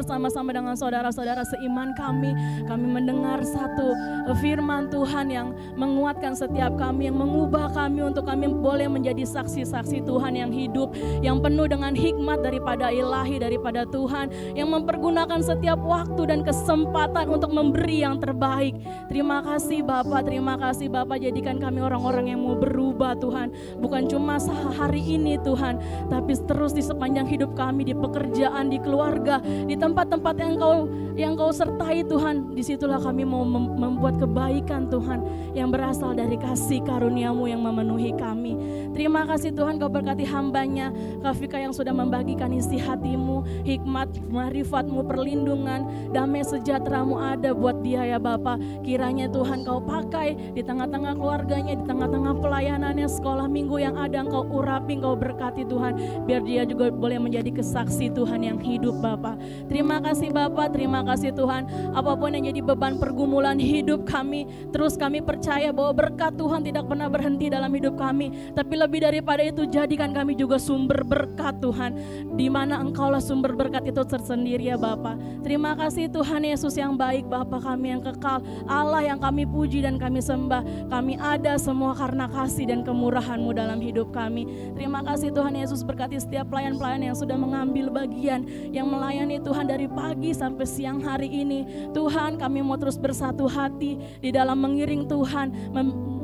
bersama-sama dengan saudara-saudara seiman kami mendengar satu firman Tuhan yang menguatkan setiap kami, yang mengubah kami untuk kami boleh menjadi saksi-saksi Tuhan yang hidup, yang penuh dengan hikmat daripada ilahi, daripada Tuhan, yang mempergunakan setiap waktu dan kesempatan untuk memberi yang terbaik. Terima kasih Bapak, jadikan kami orang-orang yang mau berubah Tuhan, bukan cuma hari ini Tuhan, tapi terus di sepanjang hidup kami, di pekerjaan, di keluarga, di tempat-tempat yang Kau sertai Tuhan. Disitulah kami mau membuat kebaikan Tuhan, yang berasal dari kasih karunia-Mu yang memenuhi kami. Terima kasih Tuhan, Kau berkati hamba-Nya Kak Vika yang sudah membagikan isi hati-Mu, hikmat, marifat-Mu, perlindungan, damai sejahtera-Mu ada buat dia ya Bapa. Kiranya Tuhan Kau pakai di tengah-tengah keluarganya, di tengah-tengah pelayanannya, sekolah minggu yang ada, Engkau urapi, Engkau berkati Tuhan, biar dia juga boleh menjadi kesaksi Tuhan yang hidup Bapa. Terima kasih Bapa, terima kasih Tuhan. Apapun yang jadi beban pergumulan hidup kami, terus kami percaya bahwa berkat Tuhan tidak pernah berhenti dalam hidup kami, tapi lebih daripada itu jadikan kami juga sumber berkat Tuhan, di mana Engkaulah sumber berkat itu tersendiri ya Bapa. Terima kasih Tuhan Yesus yang baik, Bapa kami yang kekal, Allah yang kami puji dan kami sembah. Kami ada semua karena kasih dan kemurahan-Mu dalam hidup kami. Terima kasih Tuhan Yesus, berkati setiap pelayan-pelayan yang sudah mengambil bagian, yang melayani Tuhan dari pagi sampai siang hari ini. Tuhan, kami mau terus bersatu hati di dalam mengiring Tuhan,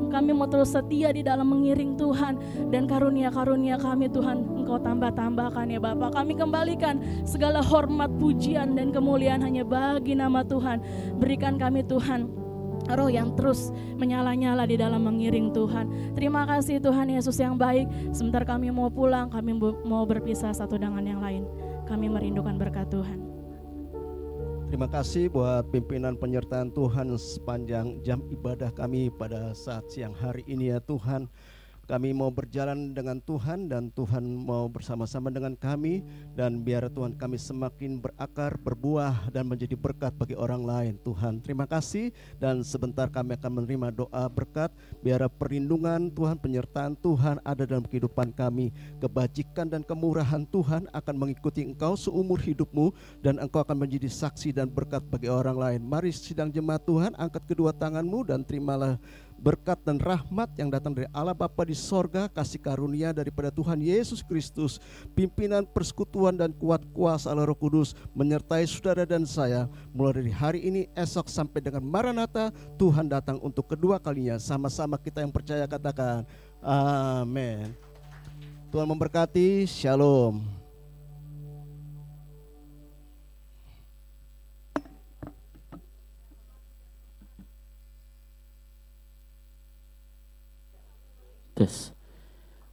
kami mau terus setia di dalam mengiring Tuhan, dan karunia-karunia kami Tuhan Engkau tambah-tambahkan ya Bapa. Kami kembalikan segala hormat, pujian dan kemuliaan hanya bagi nama Tuhan. Berikan kami Tuhan roh yang terus menyala-nyala di dalam mengiring Tuhan. Terima kasih Tuhan Yesus yang baik. Sebentar kami mau pulang, kami mau berpisah satu dengan yang lain. Kami merindukan berkat Tuhan. Terima kasih buat pimpinan penyertaan Tuhan sepanjang jam ibadah kami pada saat siang hari ini ya Tuhan. Kami mau berjalan dengan Tuhan dan Tuhan mau bersama-sama dengan kami, dan biar Tuhan kami semakin berakar, berbuah dan menjadi berkat bagi orang lain. Tuhan, terima kasih, dan sebentar kami akan menerima doa berkat. Biar perlindungan Tuhan, penyertaan Tuhan ada dalam kehidupan kami. Kebajikan dan kemurahan Tuhan akan mengikuti Engkau seumur hidupmu, dan Engkau akan menjadi saksi dan berkat bagi orang lain. Mari sidang jemaat Tuhan, angkat kedua tanganmu dan terimalah berkat dan rahmat yang datang dari Allah Bapa di sorga, kasih karunia daripada Tuhan Yesus Kristus, pimpinan persekutuan dan kuat kuasa Allah Roh Kudus menyertai saudara dan saya mulai dari hari ini, esok sampai dengan Maranatha. Tuhan datang untuk kedua kalinya. Sama-sama kita yang percaya katakan amin. Tuhan memberkati. Shalom.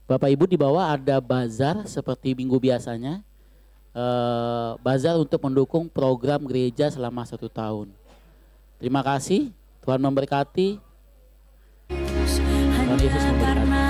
Bapak Ibu, di bawah ada bazar seperti minggu biasanya, bazar untuk mendukung program gereja selama 1 tahun. Terima kasih, Tuhan memberkati. Tuhan Yesus memberkati.